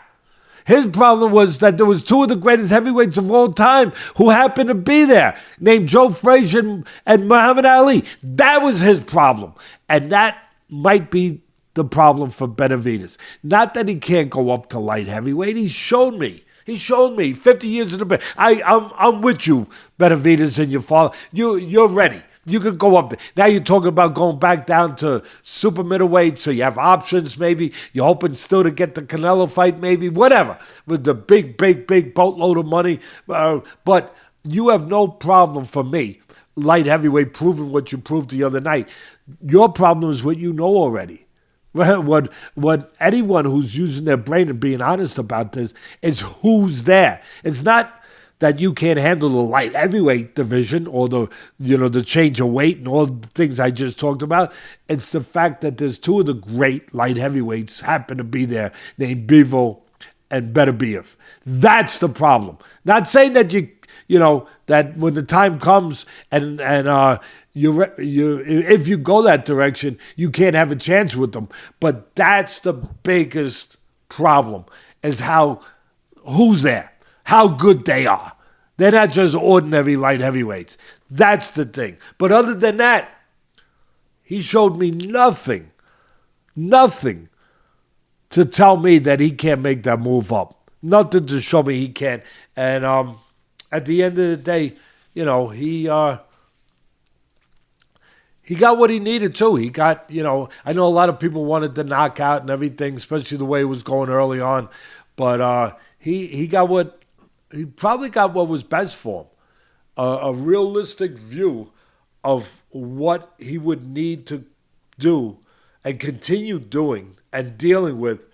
His problem was that there was two of the greatest heavyweights of all time who happened to be there, named Joe Frazier and Muhammad Ali. That was his problem. And that might be the problem for Benavidez. Not that he can't go up to light heavyweight. He's shown me 50 years in the bed. I'm with you, Benavidez, and your father. You're ready. You could go up there. Now you're talking about going back down to super middleweight, so you have options maybe. You're hoping still to get the Canelo fight maybe, whatever, with the big boatload of money. But you have no problem for me, light heavyweight, proving what you proved the other night. Your problem is what you know already. What anyone who's using their brain and being honest about this is who's there. It's not that you can't handle the light heavyweight division or the change of weight and all the things I just talked about. It's the fact that there's two of the great light heavyweights happen to be there, named Bivol and Beterbiev. That's the problem. Not saying that that when the time comes and if you go that direction, you can't have a chance with them. But that's the biggest problem, is who's there. How good they are. They're not just ordinary light heavyweights. That's the thing. But other than that, he showed me nothing to tell me that he can't make that move up. Nothing to show me he can't. And at the end of the day, he got what he needed too. He got, I know a lot of people wanted the knockout and everything, especially the way it was going early on. But he probably got what was best for him. A realistic view of what he would need to do and continue doing and dealing with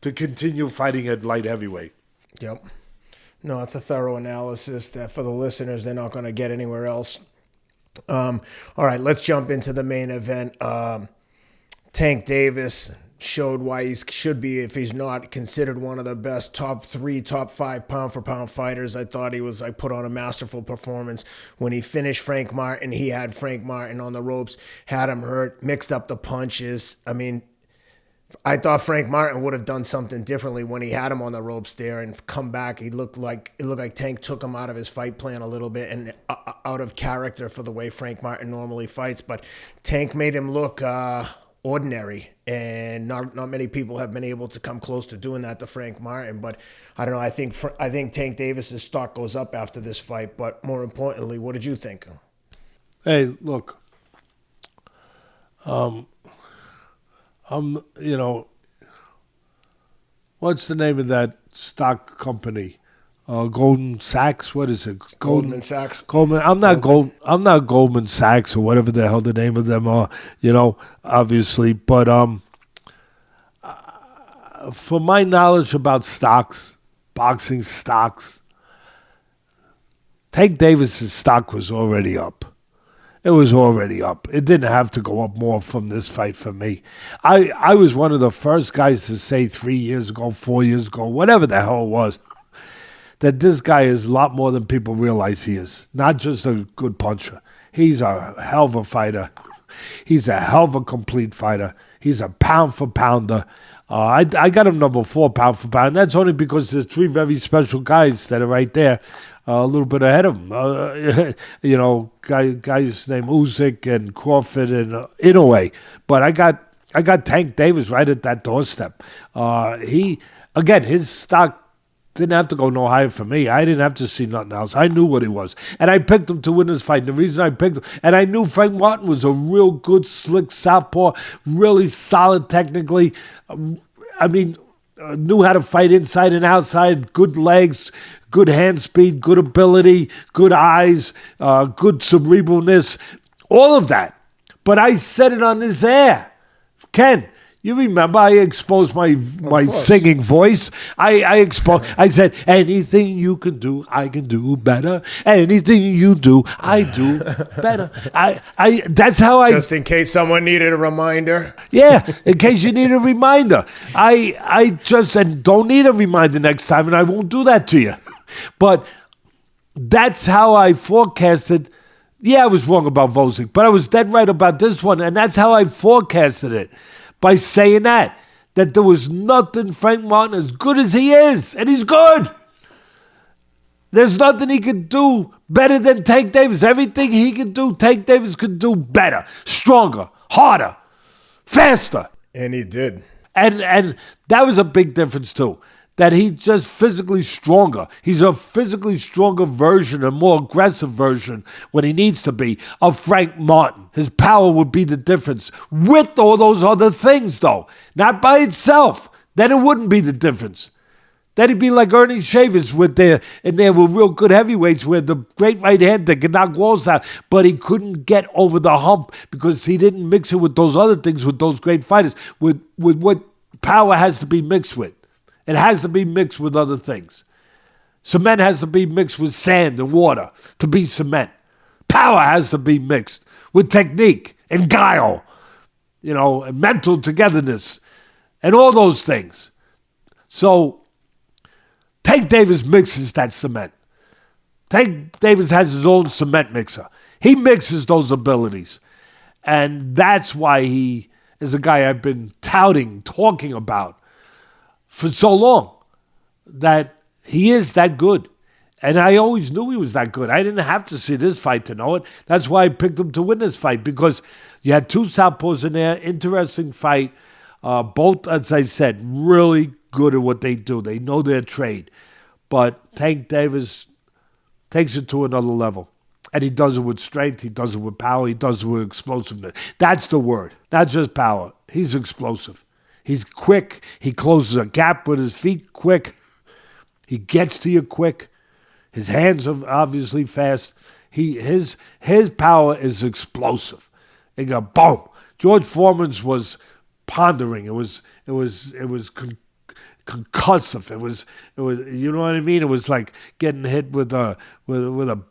to continue fighting at light heavyweight.
Yep. No, it's a thorough analysis that for the listeners, they're not going to get anywhere else. All right, let's jump into the main event. Tank Davis showed why he should be, if he's not considered one of the best top 3, top 5 pound-for-pound fighters. I thought I put on a masterful performance. When he finished Frank Martin, he had Frank Martin on the ropes, had him hurt, mixed up the punches. I mean, I thought Frank Martin would have done something differently when he had him on the ropes there and come back. It looked like Tank took him out of his fight plan a little bit and out of character for the way Frank Martin normally fights. But Tank made him look ordinary, and not many people have been able to come close to doing that to Frank Martin. But I don't know. I think Tank Davis's stock goes up after this fight. But more importantly, what did you think?
Hey, look. What's the name of that stock company? Goldman Sachs. What is it?
Goldman Sachs.
Goldman. I'm not Goldman Sachs or whatever the hell the name of them are. Obviously, but for my knowledge about stocks, boxing stocks, Tank Davis's stock was already up. It was already up. It didn't have to go up more from this fight for me. I was one of the first guys to say 3 years ago, 4 years ago, whatever the hell it was, that this guy is a lot more than people realize he is. Not just a good puncher. He's a hell of a fighter. He's a hell of a complete fighter. He's a pound for pounder. I got him number 4 pound for pound. That's only because there's 3 very special guys that are right there. A little bit ahead of him, guys named Usyk and Crawford and Inoue. But I got Tank Davis right at that doorstep. His stock didn't have to go no higher for me. I didn't have to see nothing else. I knew what he was, and I picked him to win this fight. And the reason I picked him, and I knew Frank Martin was a real good, slick southpaw, really solid technically. Knew how to fight inside and outside, good legs, good hand speed, good ability, good eyes, good cerebralness, all of that. But I said it on this air. Ken, you remember I exposed my singing voice. I said, anything you can do, I can do better. Anything you do, I do better. That's how I...
Just in case someone needed a reminder.
Yeah, in case you need a reminder. I just said, don't need a reminder next time, and I won't do that to you. But that's how I forecasted. Yeah, I was wrong about Gvozdyk, but I was dead right about this one, and that's how I forecasted it. By saying that there was nothing Frank Martin as good as he is, and he's good. There's nothing he could do better than Tank Davis. Everything he could do, Tank Davis could do better, stronger, harder, faster.
And he did.
And that was a big difference too. That he's just physically stronger. He's a physically stronger version, a more aggressive version when he needs to be, of Frank Martin. His power would be the difference with all those other things, though. Not by itself. Then it wouldn't be the difference. Then he'd be like Ernie Shavers with there were real good heavyweights with the great right hand that could knock walls out, but he couldn't get over the hump because he didn't mix it with those other things, with those great fighters, with what power has to be mixed with. It has to be mixed with other things. Cement has to be mixed with sand and water to be cement. Power has to be mixed with technique and guile, and mental togetherness and all those things. So Tank Davis mixes that cement. Tank Davis has his own cement mixer. He mixes those abilities. And that's why he is a guy I've been talking about for so long, that he is that good. And I always knew he was that good. I didn't have to see this fight to know it. That's why I picked him to win this fight, because you had 2 southpaws in there, interesting fight. Both, as I said, really good at what they do. They know their trade. But Tank Davis takes it to another level. And he does it with strength, he does it with power, he does it with explosiveness. That's the word, not just power. He's explosive. He's quick. He closes a gap with his feet quick. He gets to you quick. His hands are obviously fast. His power is explosive. It got boom. George Foreman's was pondering. It was concussive. It was you know what I mean? It was like getting hit with a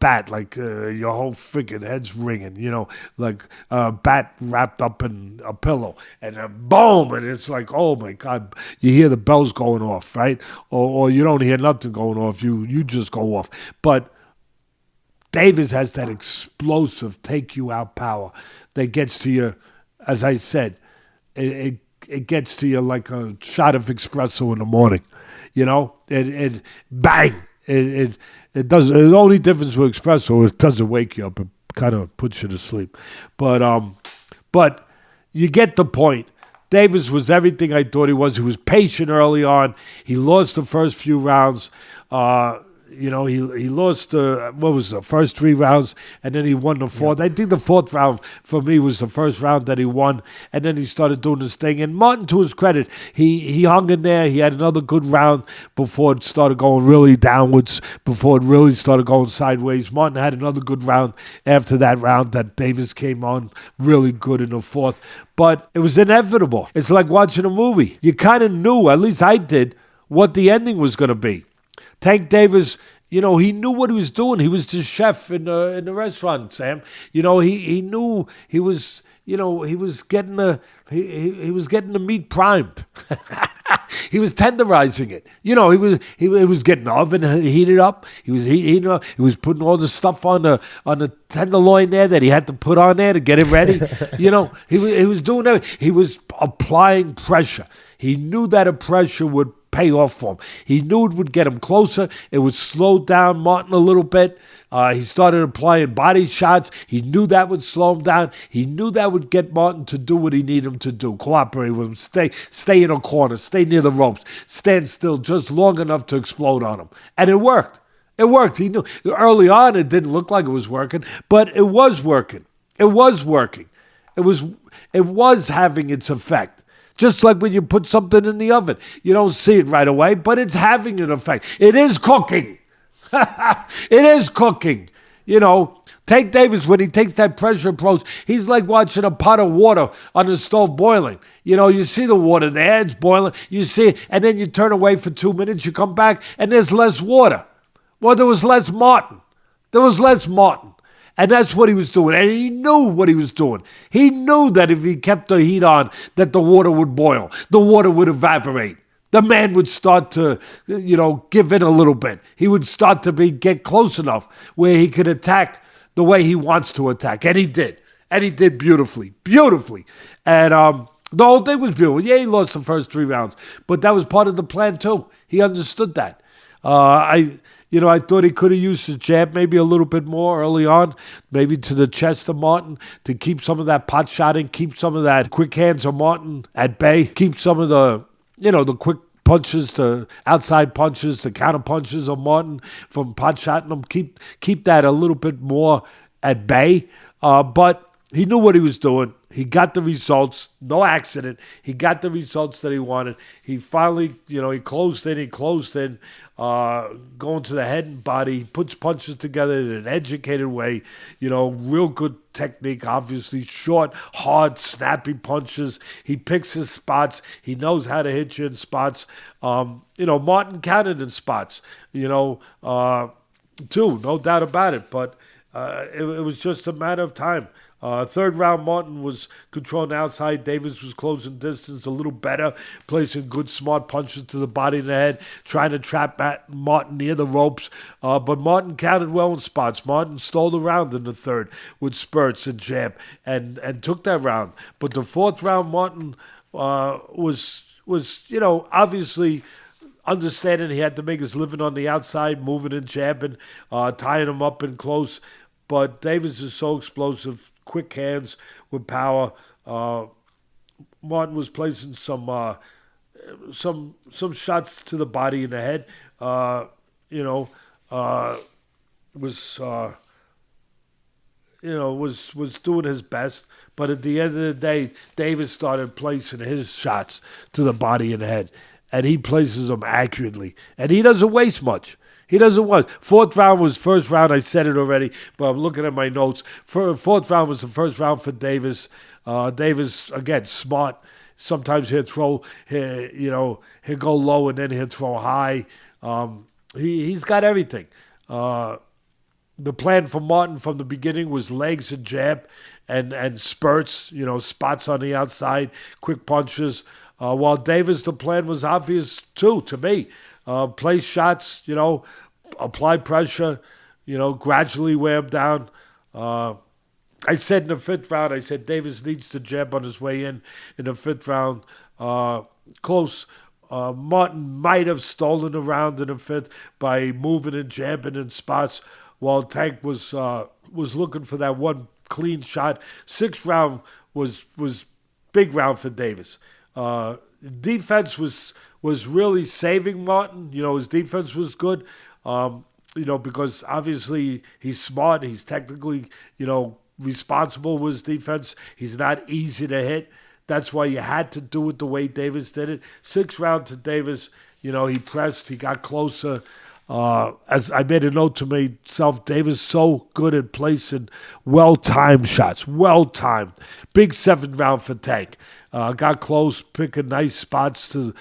bat, like your whole freaking head's ringing, like a bat wrapped up in a pillow, and then boom, and it's like, oh my God, you hear the bells going off, right? Or you don't hear nothing going off, you just go off. But Davis has that explosive take you out power that gets to you, as I said, it it gets to you like a shot of espresso in the morning. You know, it bang. It does. The only difference with espresso, it doesn't wake you up. It kind of puts you to sleep. But you get the point. Davis was everything I thought he was. He was patient early on. He lost the first few rounds. He lost the first 3 rounds, and then he won the fourth. I think the fourth round for me was the first round that he won, and then he started doing his thing. And Martin, to his credit, he hung in there. He had another good round before it started going really downwards, before it really started going sideways. Martin had another good round after that round that Davis came on really good in the fourth. But it was inevitable. It's like watching a movie. You kind of knew, at least I did, what the ending was going to be. Tank Davis, he knew what he was doing. He was the chef in the restaurant, Sam. He knew he was, he was getting the meat primed. He was tenderizing it. He was getting the oven heated up. He was heating up. He was putting all the stuff on the tenderloin there that he had to put on there to get it ready. He was doing everything. He was applying pressure. He knew that a pressure would pay off for him. He knew it would get him closer. It would slow down Martin a little bit. He started applying body shots. He knew that would slow him down. He knew that would get Martin to do what he needed him to do. Cooperate with him. Stay in a corner. Stay near the ropes. Stand still just long enough to explode on him. And it worked. It worked. He knew. Early on, it didn't look like it was working, but it was working. It was working. It was having its effect. Just like when you put something in the oven. You don't see it right away, but it's having an effect. It is cooking. It is cooking. Tank Davis, when he takes that pressure approach, he's like watching a pot of water on the stove boiling. You see the water there, it's boiling. You see it, and then you turn away for 2 minutes, you come back, and there's less water. Well, there was less Martin. And that's what he was doing. And he knew what he was doing. He knew that if he kept the heat on, that the water would boil. The water would evaporate. The man would start to, give in a little bit. He would start to get close enough where he could attack the way he wants to attack. And he did. And he did beautifully. Beautifully. And the whole thing was beautiful. Yeah, he lost the first 3 rounds. But that was part of the plan, too. He understood that. I thought he could have used the jab maybe a little bit more early on, maybe to the chest of Martin to keep some of that pot shotting, keep some of that quick hands of Martin at bay, keep some of the, the quick punches, the outside punches, the counter punches of Martin from pot shotting him, keep that a little bit more at bay. But he knew what he was doing. He got the results. No accident. He got the results that he wanted. He finally, he closed in. Going to the head and body. He puts punches together in an educated way. Real good technique, obviously. Short, hard, snappy punches. He picks his spots. He knows how to hit you in spots. Martin counted in spots, too. No doubt about it. But it was just a matter of time. Third round, Martin was controlling outside. Davis was closing distance a little better, placing good, smart punches to the body and the head, trying to trap Martin near the ropes. But Martin counted well in spots. Martin stole the round in the third with spurts and jab and took that round. But the fourth round, Martin was obviously understanding he had to make his living on the outside, moving and jabbing, tying him up in close. But Davis is so explosive. Quick hands with power. Martin was placing some shots to the body and the head. Was doing his best. But at the end of the day, Davis started placing his shots to the body and the head, and he places them accurately, and he doesn't waste much. He doesn't want. Fourth round was first round. I said it already, but I'm looking at my notes. Fourth round was the first round for Davis. Davis, again, smart. Sometimes he'll go low and then he'll throw high. He's got everything. The plan for Martin from the beginning was legs and jab and spurts, spots on the outside, quick punches. While Davis, the plan was obvious too, to me. Place shots, apply pressure, gradually wear him down. I said in the fifth round, Davis needs to jab on his way in the fifth round. close. Martin might have stolen the round in the fifth by moving and jabbing in spots, while Tank was looking for that one clean shot. Sixth round was big round for Davis. Defense was really saving Martin. His defense was good. Because obviously he's smart. He's technically, responsible with his defense. He's not easy to hit. That's why you had to do it the way Davis did it. Sixth round to Davis, he pressed. He got closer. As I made a note to myself, Davis so good at placing well-timed shots. Well-timed. Big seventh round for Tank. Got close, picking nice spots to,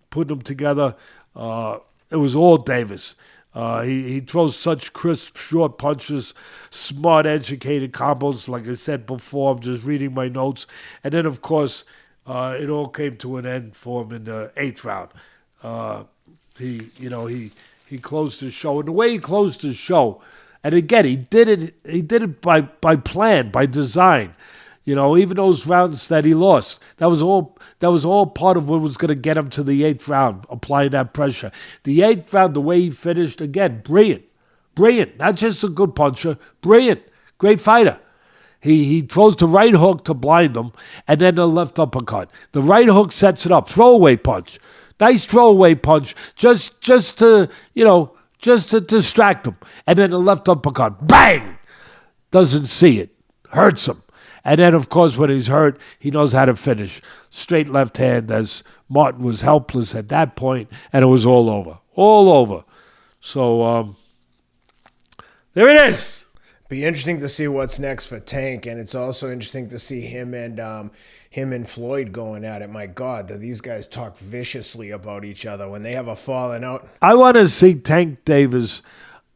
put them together. It was all Davis. He throws such crisp, short punches, smart, educated combos. Like I said before, I'm just reading my notes. And then, of course, it all came to an end for him in the eighth round. He closed his show. And the way he closed his show, and again, he did it by plan, by design. Even those rounds that he lost, that was all part of what was going to get him to the eighth round, applying that pressure. The eighth round, the way he finished, again, brilliant. Not just a good puncher, brilliant, great fighter. He throws the right hook to blind him, and then the left uppercut. The right hook sets it up, throwaway punch, nice throwaway punch, just to distract him, and then the left uppercut, bang, doesn't see it, hurts him. And then, of course, when he's hurt, he knows how to finish. Straight left hand, as Martin was helpless at that point, and it was all over. All over. So, there it is.
Be interesting to see what's next for Tank, and it's also interesting to see him and Floyd going at it. My God, do these guys talk viciously about each other when they have a falling out?
I want to see Tank Davis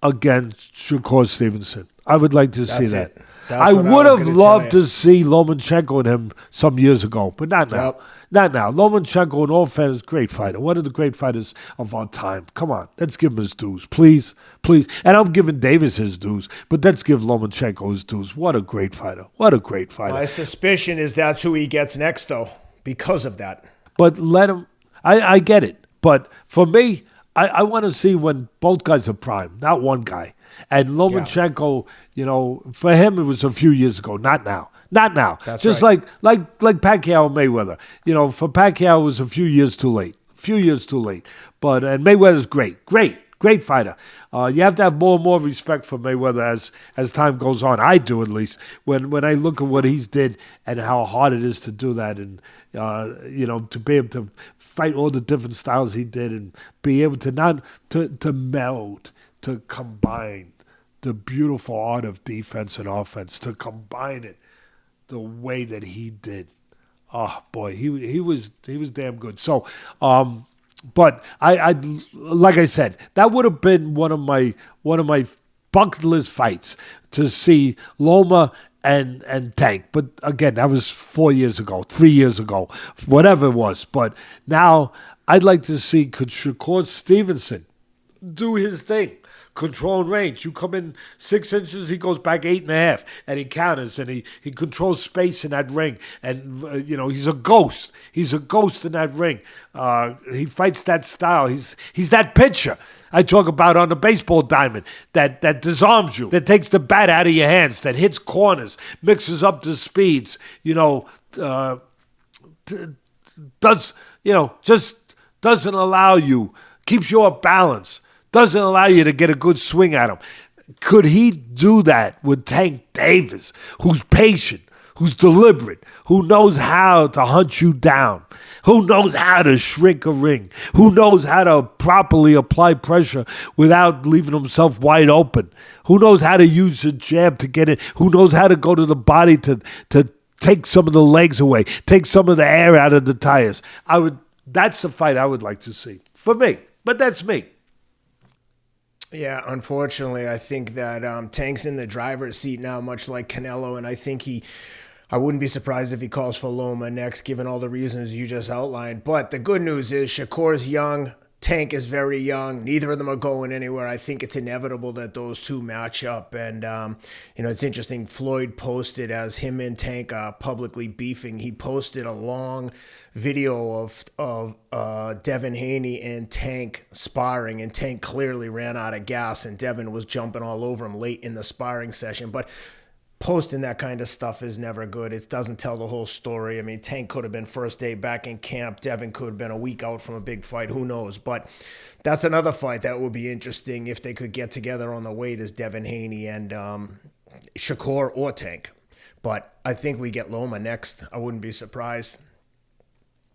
against Shakur Stevenson. I would like to see that. I would have loved to see Lomachenko and him some years ago, but not now.
Yep.
Not now. Lomachenko, in all fairness, great fighter. One of the great fighters of our time. Come on, let's give him his dues, please. And I'm giving Davis his dues, but let's give Lomachenko his dues. What a great fighter.
My suspicion is that's who he gets next, though, because of that.
But let him. I get it. But for me, I want to see when both guys are prime, not one guy. And Lomachenko, for him it was a few years ago, not now.
That's
just
right.
like Pacquiao and Mayweather. For Pacquiao it was a few years too late. But and Mayweather's great fighter. You have to have more and more respect for Mayweather as time goes on. I do, at least. When I look at what he's did and how hard it is to do that, and to be able to fight all the different styles he did, and be able to not to meld, to combine the beautiful art of defense and offense, to combine it the way that he did. Oh boy, he was damn good. So, but I like I said, that would have been one of my bucket list fights, to see Loma and Tank. But again, that was 4 years ago, 3 years ago, whatever it was. But now I'd like to see, could Shakur Stevenson do his thing? Control and range. You come in 6 inches, he goes back 8.5, and he counters, and he controls space in that ring. And he's a ghost. He's a ghost in that ring. He fights that style. He's that pitcher I talk about on the baseball diamond that disarms you, that takes the bat out of your hands, that hits corners, mixes up the speeds. Just doesn't allow you, keeps you off balance. Doesn't allow you to get a good swing at him. Could he do that with Tank Davis, who's patient, who's deliberate, who knows how to hunt you down, who knows how to shrink a ring, who knows how to properly apply pressure without leaving himself wide open, who knows how to use a jab to get it, who knows how to go to the body to take some of the legs away, take some of the air out of the tires. That's the fight I would like to see, for me. But that's me.
Yeah, unfortunately, I think that Tank's in the driver's seat now, much like Canelo, and I think I wouldn't be surprised if he calls for Loma next, given all the reasons you just outlined. But the good news is Shakur's young, Tank is very young. Neither of them are going anywhere. I think it's inevitable that those two match up. And, it's interesting. Floyd posted, as him and Tank are publicly beefing, he posted a long video of Devin Haney and Tank sparring. And Tank clearly ran out of gas, and Devin was jumping all over him late in the sparring session. But posting that kind of stuff is never good. It doesn't tell the whole story. I mean, Tank could have been first day back in camp. Devin could have been a week out from a big fight. Who knows? But that's another fight that would be interesting if they could get together on the weight, as Devin Haney and Shakur or Tank. But I think we get Loma next. I wouldn't be surprised.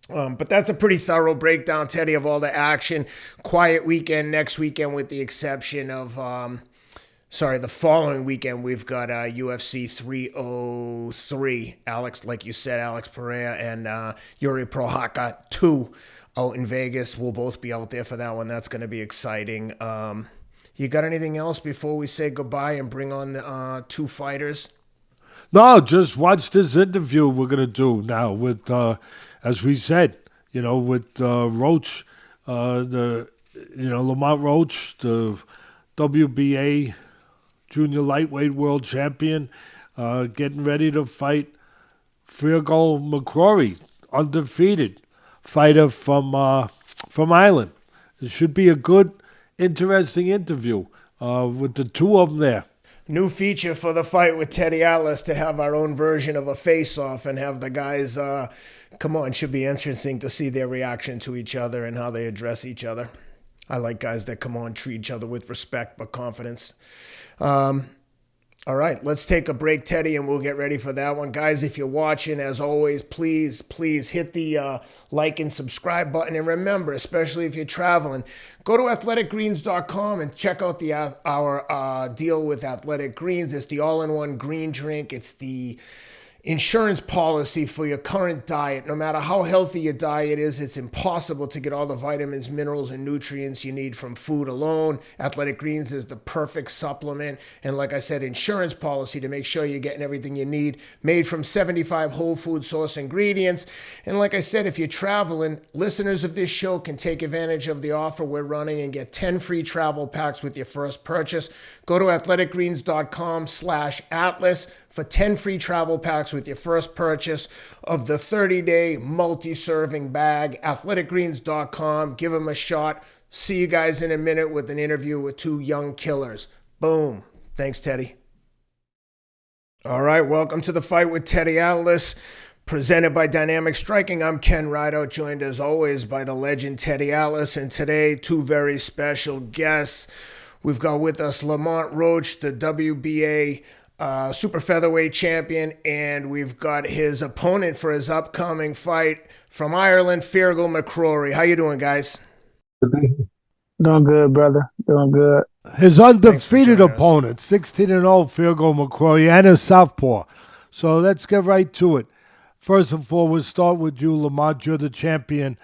But that's a pretty thorough breakdown, Teddy, of all the action. Quiet weekend next weekend, with the exception of... the following weekend, we've got UFC 303. Alex, like you said, Alex Pereira and Yuri Prochazka 2 out in Vegas. We'll both be out there for that one. That's going to be exciting. You got anything else before we say goodbye and bring on the two fighters?
No, just watch this interview we're going to do now with, as we said, with Roach, Lamont Roach, the WBA junior lightweight world champion, getting ready to fight Feargal McCrory, undefeated fighter from Ireland. It should be a good, interesting interview with the two of them there.
New feature for the Fight with Teddy Atlas, to have our own version of a face-off and have the guys come on. Should be interesting to see their reaction to each other and how they address each other. I like guys that come on, treat each other with respect but confidence. All right, let's take a break, Teddy, and we'll get ready for that one. Guys, if you're watching, as always, please hit the like and subscribe button. And remember, especially if you're traveling, go to athleticgreens.com and check out our deal with Athletic Greens. It's the all-in-one green drink. It's the insurance policy for your current diet. No matter how healthy your diet is, it's impossible to get all the vitamins, minerals, and nutrients you need from food alone. Athletic Greens is the perfect supplement. And like I said, insurance policy to make sure you're getting everything you need, made from 75 whole food source ingredients. And like I said, if you're traveling, listeners of this show can take advantage of the offer we're running and get 10 free travel packs with your first purchase. Go to athleticgreens.com/Atlas for 10 free travel packs with your first purchase of the 30-day multi-serving bag. Athleticgreens.com. Give them a shot. See you guys in a minute with an interview with two young killers. Boom. Thanks, Teddy. All right, welcome to the Fight with Teddy Atlas, presented by Dynamic Striking. I'm Ken Rideout, joined as always by the legend Teddy Atlas, and today two very special guests. We've got with us Lamont Roach, the WBA super featherweight champion, and we've got his opponent for his upcoming fight from Ireland, Feargal McCrory. How you doing, guys?
Doing good, brother. Doing good.
His undefeated opponent, 16-0, Feargal McCrory, and a southpaw. So let's get right to it. First of all, we'll start with you, Lamont. You're the champion.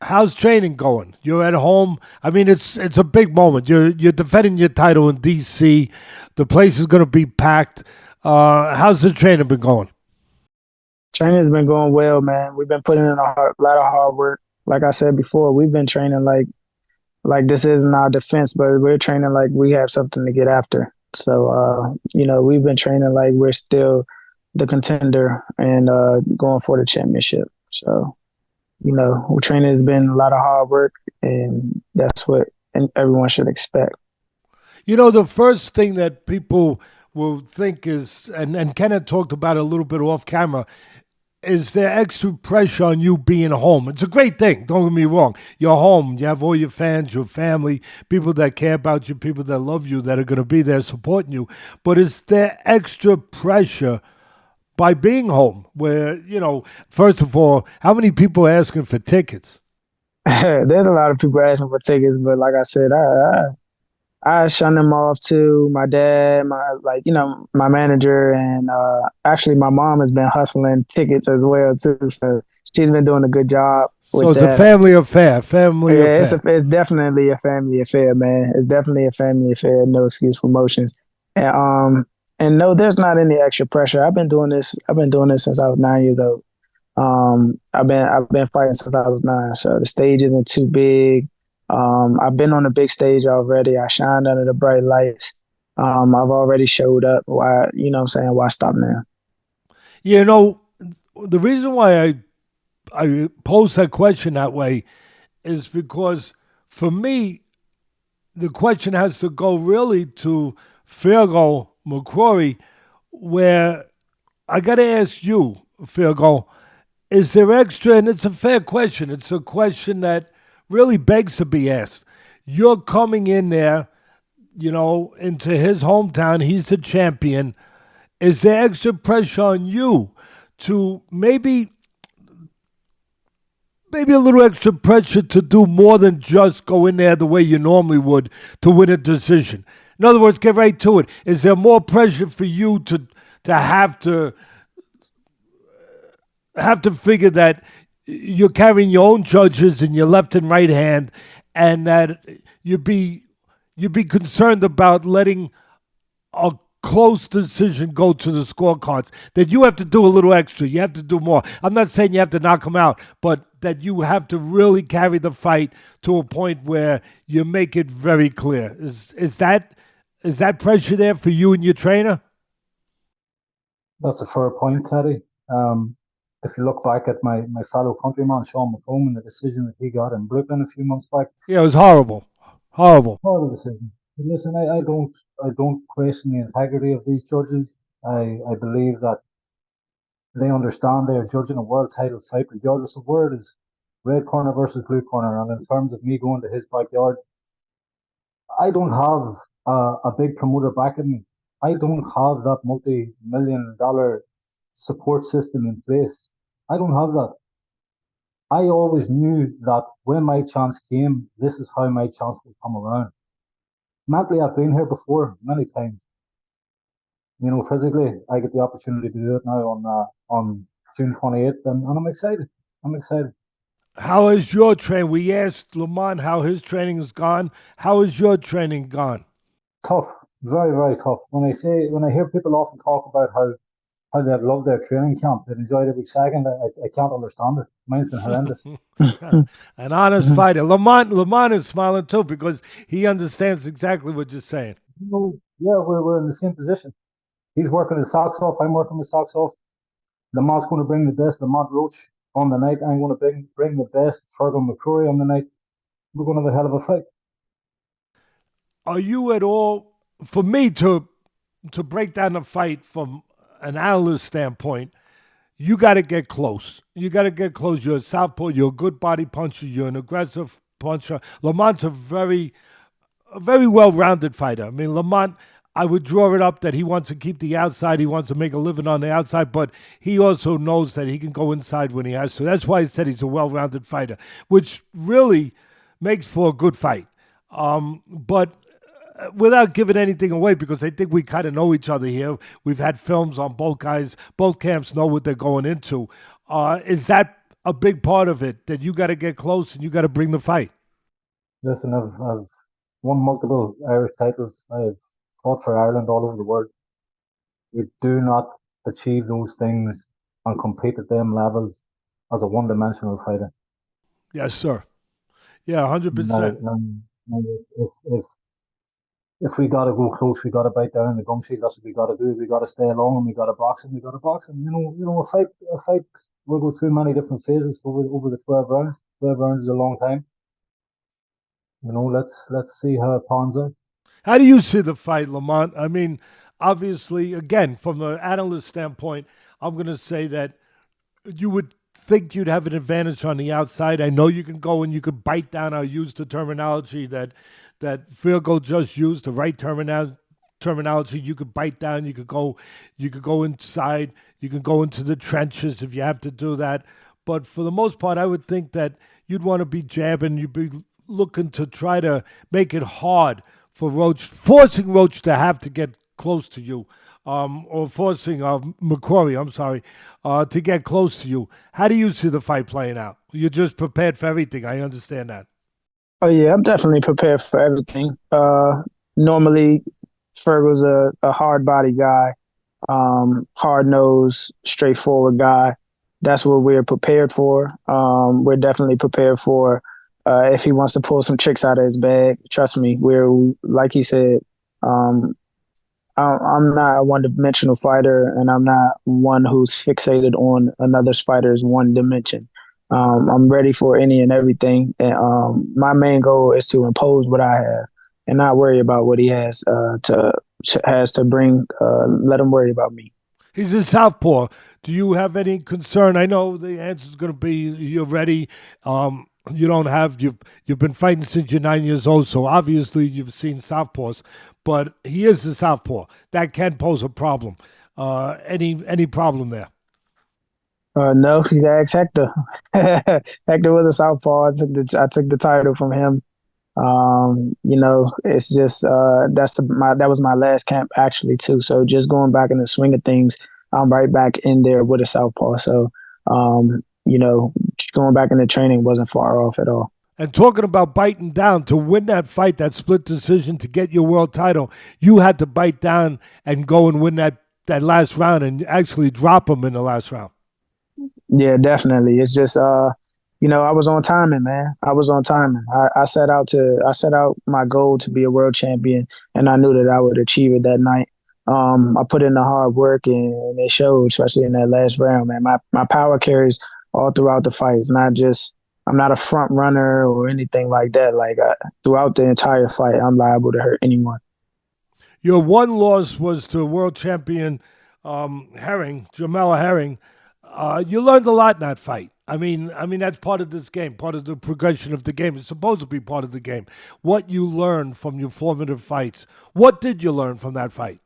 How's training going? You're at home. I mean, it's a big moment. You're defending your title in D.C. The place is going to be packed. How's the training been going?
Training's been going well, man. We've been putting in a lot of hard work. Like I said before, we've been training like this isn't our defense, but we're training like we have something to get after. So, we've been training like we're still the contender and going for the championship. So, training has been a lot of hard work, and that's what everyone should expect.
The first thing that people will think is, and Kenneth talked about it a little bit off camera, is there extra pressure on you being home? It's a great thing, don't get me wrong. You're home, you have all your fans, your family, people that care about you, people that love you, that are going to be there supporting you. But is there extra pressure by being home where, first of all, how many people are asking for tickets?
There's a lot of people asking for tickets, but like I said, I shun them off to my dad, my manager, and actually my mom has been hustling tickets as well too. So she's been doing a good job.
So it's a family affair.
It's definitely a family affair, man. It's definitely a family affair. No excuse for motions. And no, there's not any extra pressure. I've been doing this since I was 9 years old. I've been fighting since I was 9. So the stage isn't too big. I've been on the big stage already. I shined under the bright lights. I've already showed up. Why, you know what I'm saying? Why stop now?
You know, the reason why I pose that question that way is because for me, the question has to go really to Feargal McCrory, where I got to ask you, Feargal, is there extra, and it's a fair question, it's a question that really begs to be asked. You're coming in there, you know, into his hometown, he's the champion. Is there extra pressure on you to maybe a little extra pressure to do more than just go in there the way you normally would to win a decision? In other words, get right to it. Is there more pressure for you to have to figure that you're carrying your own judges in your left and right hand, and that you'd be concerned about letting a close decision go to the scorecards, that you have to do a little extra, you have to do more? I'm not saying you have to knock them out, but that you have to really carry the fight to a point where you make it very clear. Is that pressure there for you and your trainer?
That's a fair point, Teddy. If you look back at my fellow countryman, Sean McComb, and the decision that he got in Brooklyn a few months back.
Yeah, it was horrible.
Horrible decision. But listen, I don't question the integrity of these judges. I believe that they understand they are judging a world title fight, regardless of where it is. Red corner versus blue corner. And in terms of me going to his backyard, I don't have a big promoter backing me. I don't have that multi-million-dollar support system in place. I don't have that. I always knew that when my chance came, this is how my chance would come around. Mentally, I've been here before many times. You know, physically, I get the opportunity to do it now on June 28th, and I'm excited. I'm excited.
How is your training? We asked Lamont how his training has gone. How is your training gone?
Tough, very, very tough. When I hear people often talk about how they've loved their training camp, they've enjoyed every second, I can't understand it. Mine's been horrendous.
An honest fighter. Lamont is smiling too because he understands exactly what you're saying.
You know, yeah, we're in the same position. He's working his socks off. I'm working his socks off. Lamont's going to bring the best Lamont Roach on the night. I'm going to bring the best Feargal McCrory on the night. We're going to have a hell of a fight.
Are you at all, for me to break down the fight from an analyst standpoint, you got to get close. You got to get close. You're a southpaw. You're a good body puncher. You're an aggressive puncher. Lamont's a very well-rounded fighter. I mean, Lamont, I would draw it up that he wants to keep the outside. He wants to make a living on the outside, but he also knows that he can go inside when he has to. That's why I said he's a well-rounded fighter, which really makes for a good fight. But without giving anything away, because I think we kind of know each other here. We've had films on both guys. Both camps know what they're going into. Is that a big part of it, that you got to get close and you got to bring the fight?
Listen, I've won multiple Irish titles. I've fought for Ireland all over the world. You do not achieve those things and compete at them levels as a one-dimensional fighter.
Yes, sir. Yeah, 100%.
If we got to go close, we got to bite down in the gum shield. That's what we got to do. We got to stay along, and we got to box him. You know, a fight will go through many different phases over the 12 rounds. 12 rounds is a long time. You know, let's see how it pans out.
How do you see the fight, Lamont? I mean, obviously, again, from an analyst standpoint, I'm going to say that you would think you'd have an advantage on the outside. I know you can go and you could bite down. I'll use the terminology that Feargal just used, the right terminology. You could bite down. You could go inside. You could go into the trenches if you have to do that. But for the most part, I would think that you'd want to be jabbing. You'd be looking to try to make it hard for Roach, forcing Roach to have to get close to you, or forcing McCrory, to get close to you. How do you see the fight playing out? You're just prepared for everything. I understand that.
Oh yeah, I'm definitely prepared for everything. Normally, Feargal's a hard body guy, hard nosed, straightforward guy. That's what we're prepared for. We're definitely prepared for if he wants to pull some tricks out of his bag, trust me, we're like he said. I'm not a one-dimensional fighter, and I'm not one who's fixated on another fighter's one dimension. I'm ready for any and everything, and my main goal is to impose what I have, and not worry about what he has to bring. Let him worry about me.
He's a southpaw. Do you have any concern? I know the answer is going to be you're ready. You don't have you've been fighting since you're 9 years old, so obviously you've seen southpaws. But he is a southpaw. That can pose a problem. Any problem there?
No, you gotta ask Hector. Hector was a southpaw. I took the title from him. It's just that was my last camp actually too. So just going back in the swing of things, I'm right back in there with a southpaw. So going back into training wasn't far off at all.
And talking about biting down to win that fight, that split decision to get your world title, you had to bite down and go and win that last round and actually drop him in the last round.
Yeah, definitely. It's just I was on timing, man. I was on timing. I set out my goal to be a world champion, and I knew that I would achieve it that night. I put in the hard work, and it showed, especially in that last round, man. My power carries all throughout the fight. It's not just I'm not a front runner or anything like that. Like throughout the entire fight, I'm liable to hurt anyone.
Your one loss was to world champion Herring, Jamel Herring. You learned a lot in that fight. I mean that's part of this game, part of the progression of the game. It's supposed to be part of the game. What you learned from your formative fights. What did you learn from that fight?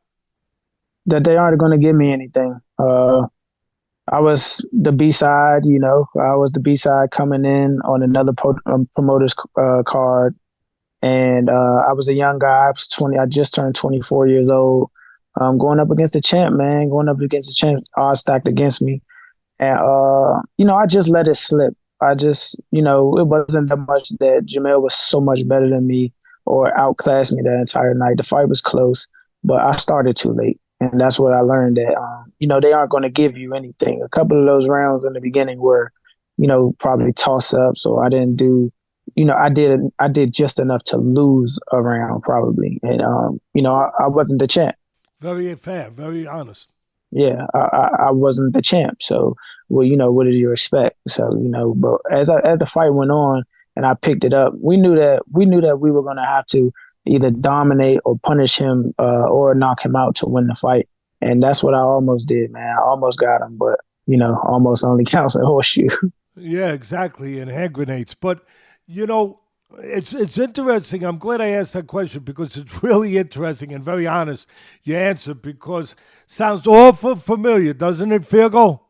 That they aren't going to give me anything. I was the B-side, I was the B-side coming in on another promoter's card. And I was a young guy. I was 20. I just turned 24 years old. Going up against the champ, man. Going up against the champ, odds stacked against me. And, I just let it slip. I just, it wasn't that much that Jamel was so much better than me or outclassed me that entire night. The fight was close, but I started too late. And that's what I learned that, they aren't going to give you anything. A couple of those rounds in the beginning were, probably toss-ups, or I didn't do, I did just enough to lose a round probably. And, I wasn't the champ.
Very fair, very honest.
Yeah, I wasn't the champ. So, well, what did you expect? So, but as the fight went on and I picked it up, we knew that we were going to have to either dominate or punish him or knock him out to win the fight. And that's what I almost did, man. I almost got him, but, almost only counts a horseshoe.
Yeah, exactly, and hand grenades. But, it's interesting. I'm glad I asked that question because it's really interesting and very honest, your answer, because sounds awful familiar, doesn't it, Feargal?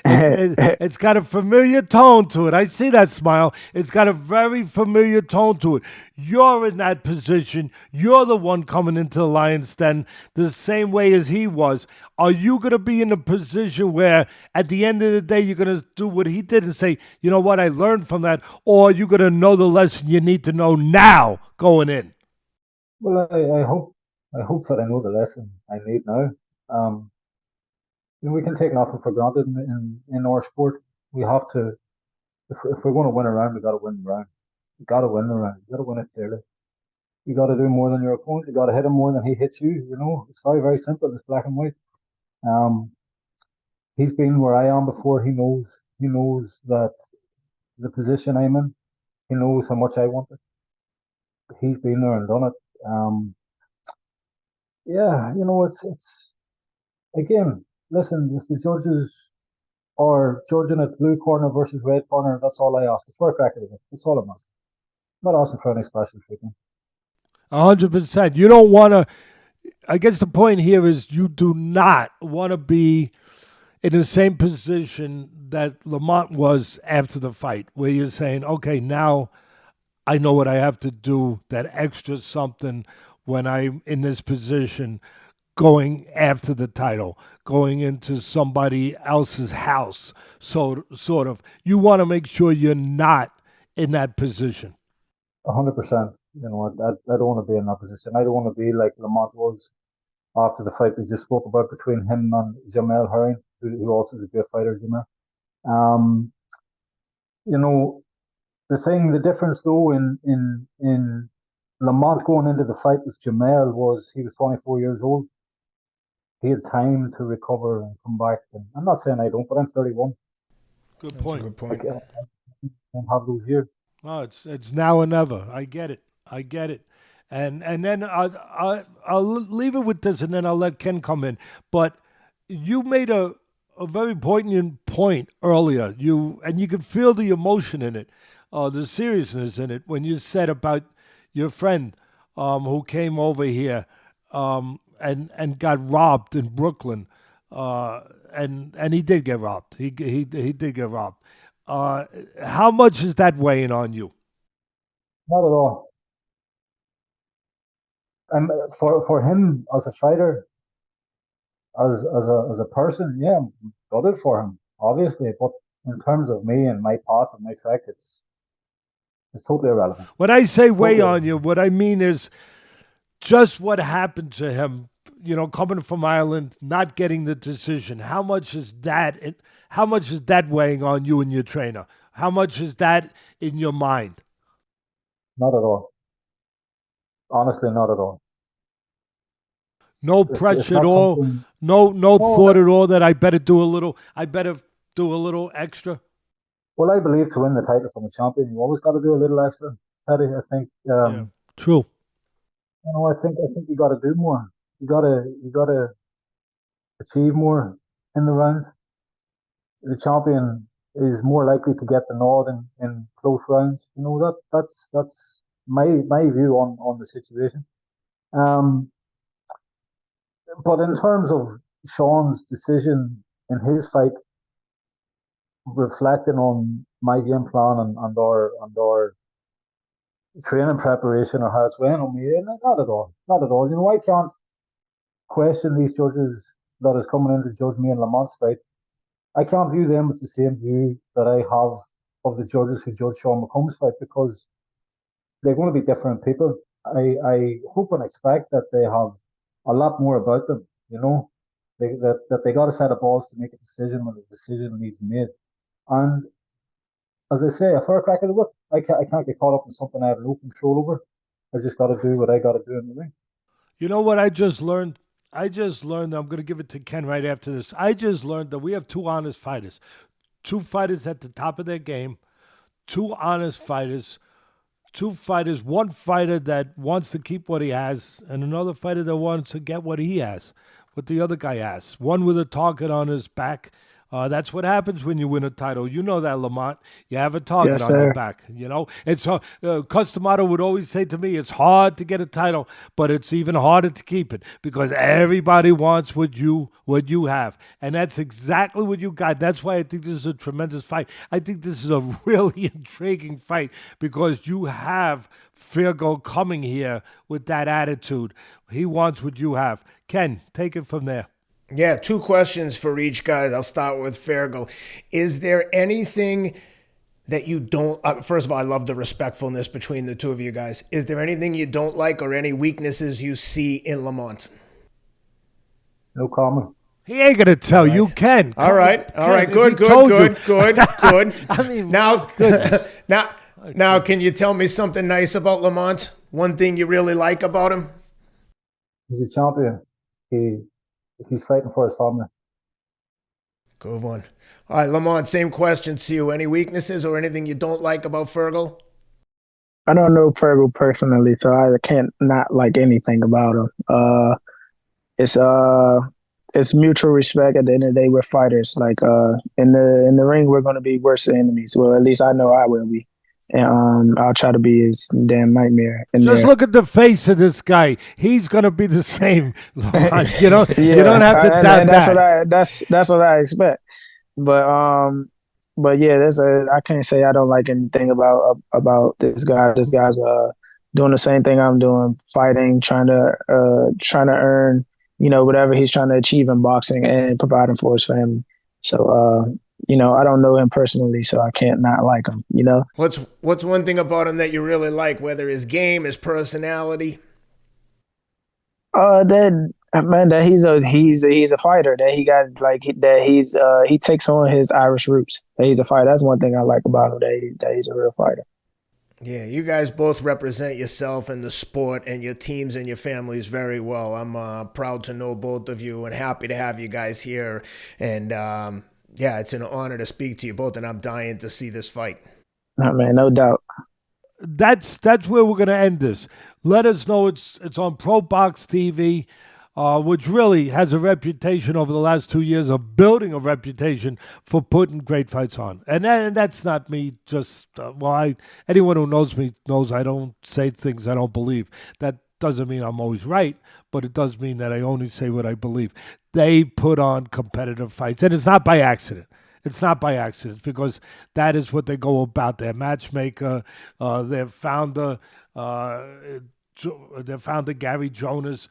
It's got a familiar tone to it. I see that smile. It's got a very familiar tone to it. You're in that position. You're the one coming into the lion's den the same way as he was. Are you going to be in a position where at the end of the day you're going to do what he did and say, you know what, I learned from that, or are you going to know the lesson you need to know now going in?
Well, I hope that I know the lesson I need now. We can take nothing for granted in our sport. We have to, if we're going to win a round, we got to win the round. You got to win the round. You got to win it clearly. You got to do more than your opponent. You got to hit him more than he hits you. It's very, very simple. It's black and white. He's been where I am before. He knows that the position I'm in. He knows how much I want it. He's been there and done it. It's again. Listen, if the judges are judging it blue corner versus red corner, that's all I ask. It's for a crack at it. That's all I'm asking. I'm not asking for any special treatment.
100%. You don't want to. I guess the point here is you do not want to be in the same position that Lamont was after the fight, where you're saying, okay, now I know what I have to do, that extra something when I'm in this position going after the title, going into somebody else's house, so sort of. You want to make sure you're not in that position.
100%. I don't want to be in that position. I don't want to be like Lamont was after the fight we just spoke about between him and Jamel Herring, who also is a great fighter, Jamel. The difference though in Lamont going into the fight with Jamel was he was 24 years old. He had time to recover and come back. And I'm not saying I don't, but I'm 31.
Good
That's a
point.
good point.
I don't have those years.
Oh, it's now or never. I get it. And then I'll leave it with this, and then I'll let Ken come in. But you made a very poignant point earlier. You could feel the emotion in it, the seriousness in it when you said about your friend who came over here and got robbed in Brooklyn, and he did get robbed. He did get robbed. How much is that weighing on you?
Not at all. And for him as a fighter, as a person, yeah, I'm gutted for him, obviously. But in terms of me and my path and my track, it's totally irrelevant.
When I say weigh on you, what I mean is just what happened to him. You know, coming from Ireland, not getting the decision. How much is that? How much is that weighing on you and your trainer? How much is that in your mind?
Not at all. Honestly, not at all.
No pressure at all. No thought at all that I better do a little extra.
Well, I believe to win the title from a champion, you always got to do a little extra. Teddy, I think.
Yeah, true.
You know, I think you got to do more. You gotta achieve more in the rounds. The champion is more likely to get the nod in close rounds. You know that's my view on the situation. But in terms of Sean's decision in his fight, reflecting on my game plan and our training preparation or how it's weighing on me, not at all. Not at all. You know, I can't question these judges that is coming in to judge me in Lamont's fight. I can't view them with the same view that I have of the judges who judge Sean McComb's fight, because they're going to be different people. I hope and expect that they have a lot more about them, you know, that they got a set of balls to make a decision when the decision needs made. And as I say, a fair crack of the whip. I can't get caught up in something I have no control over. I just got to do what I got to do in the ring.
You know what I just learned? I'm going to give it to Ken right after this. I just learned that we have two honest fighters. Two fighters at the top of their game. Two honest fighters. Two fighters. One fighter that wants to keep what he has, and another fighter that wants to get what he has, what the other guy has. One with a target on his back. That's what happens when you win a title. You know that, Lamont. You have a target on your back. You know, it's Customato would always say to me, it's hard to get a title, but it's even harder to keep it because everybody wants what you have, and that's exactly what you got. That's why I think this is a tremendous fight. I think this is a really intriguing fight because you have Feargal coming here with that attitude. He wants what you have. Ken, take it from there.
Yeah, two questions for each guy. I'll start with Feargal. Is there anything that you don't... first of all, I love the respectfulness between the two of you guys. Is there anything you don't like or any weaknesses you see in Lamont?
No comment.
He ain't going to tell you, Ken.
All right. Good.
I mean,
now, now, can you tell me something nice about Lamont? One thing you really like about him?
He's a champion. He's fighting for his family.
Good one. All right, Lamont, same questions to you. Any weaknesses or anything you don't like about Feargal?
I don't know Feargal personally, so I can't not like anything about him. It's mutual respect. At the end of the day, we're fighters. Like in the ring, we're going to be worse enemies. Well, at least I know I will be. And I'll try to be his damn nightmare.
Just look at the face of this guy. He's gonna be the same. You know,
yeah,
you don't have to doubt that.
That's what I expect. But yeah, I can't say I don't like anything about this guy. This guy's doing the same thing I'm doing, fighting, trying to earn, you know, whatever he's trying to achieve in boxing and providing for his family. So you know, I don't know him personally, so I can't not like him, you know?
What's one thing about him that you really like, whether his game, his personality?
That he's a fighter, that he got like that he takes on his Irish roots. That he's a fighter. That's one thing I like about him, that he's a real fighter.
Yeah, you guys both represent yourself and the sport and your teams and your families very well. I'm proud to know both of you and happy to have you guys here. And yeah, it's an honor to speak to you both, and I'm dying to see this fight.
Oh, man, no doubt.
That's where we're gonna end this. Let us know it's on Pro Box TV, which really has a reputation over the last 2 years of building a reputation for putting great fights on. And that's not me. Just anyone who knows me knows I don't say things I don't believe. That doesn't mean I'm always right, but it does mean that I only say what I believe. They put on competitive fights, and it's not by accident. It's not by accident because that is what they go about. Their matchmaker, their founder, Gary Jonas,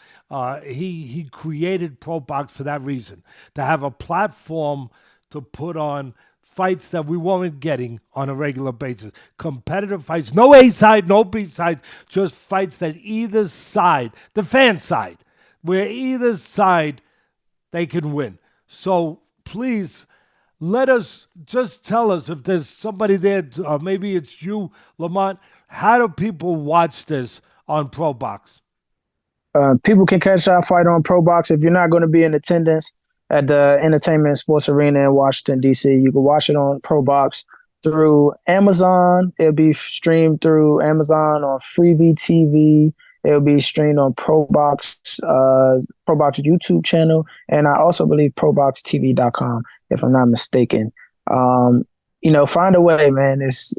he created Pro Box for that reason, to have a platform to put on fights that we weren't getting on a regular basis. Competitive fights, no A side, no B side, just fights that either side, the fan side, where either side they can win. So please, just tell us if there's somebody there, maybe it's you, Lamont. How do people watch this on Pro Box?
People can catch our fight on Pro Box. If you're not going to be in attendance at the Entertainment and Sports Arena in Washington, D.C., you can watch it on Pro Box through Amazon. It'll be streamed through Amazon on Freevee TV. It'll be streamed on Pro Box YouTube channel, and I also believe ProBoxTV.com, if I'm not mistaken. Find a way, man. It's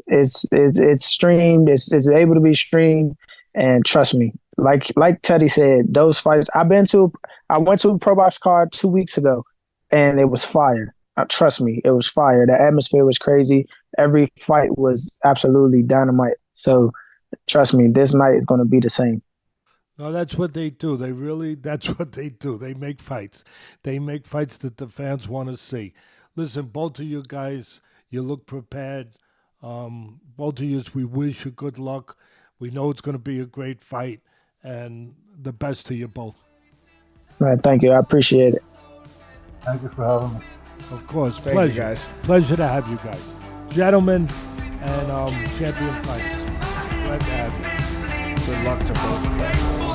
streamed. It's able to be streamed, and trust me, like Teddy said, those fights I went to a Pro Box card 2 weeks ago, and it was fire. Trust me, it was fire. The atmosphere was crazy. Every fight was absolutely dynamite. So trust me, this night is going to be the same.
No, that's what they do. That's what they do. They make fights. They make fights that the fans want to see. Listen, both of you guys, you look prepared. Both of you, we wish you good luck. We know it's going to be a great fight, and the best to you both.
All right, thank you. I appreciate it.
Thank you for having me.
Of course,
Thank
pleasure.
you, guys.
Pleasure to have you guys. Gentlemen and champion fighters. Glad to have you.
Good luck to both of you.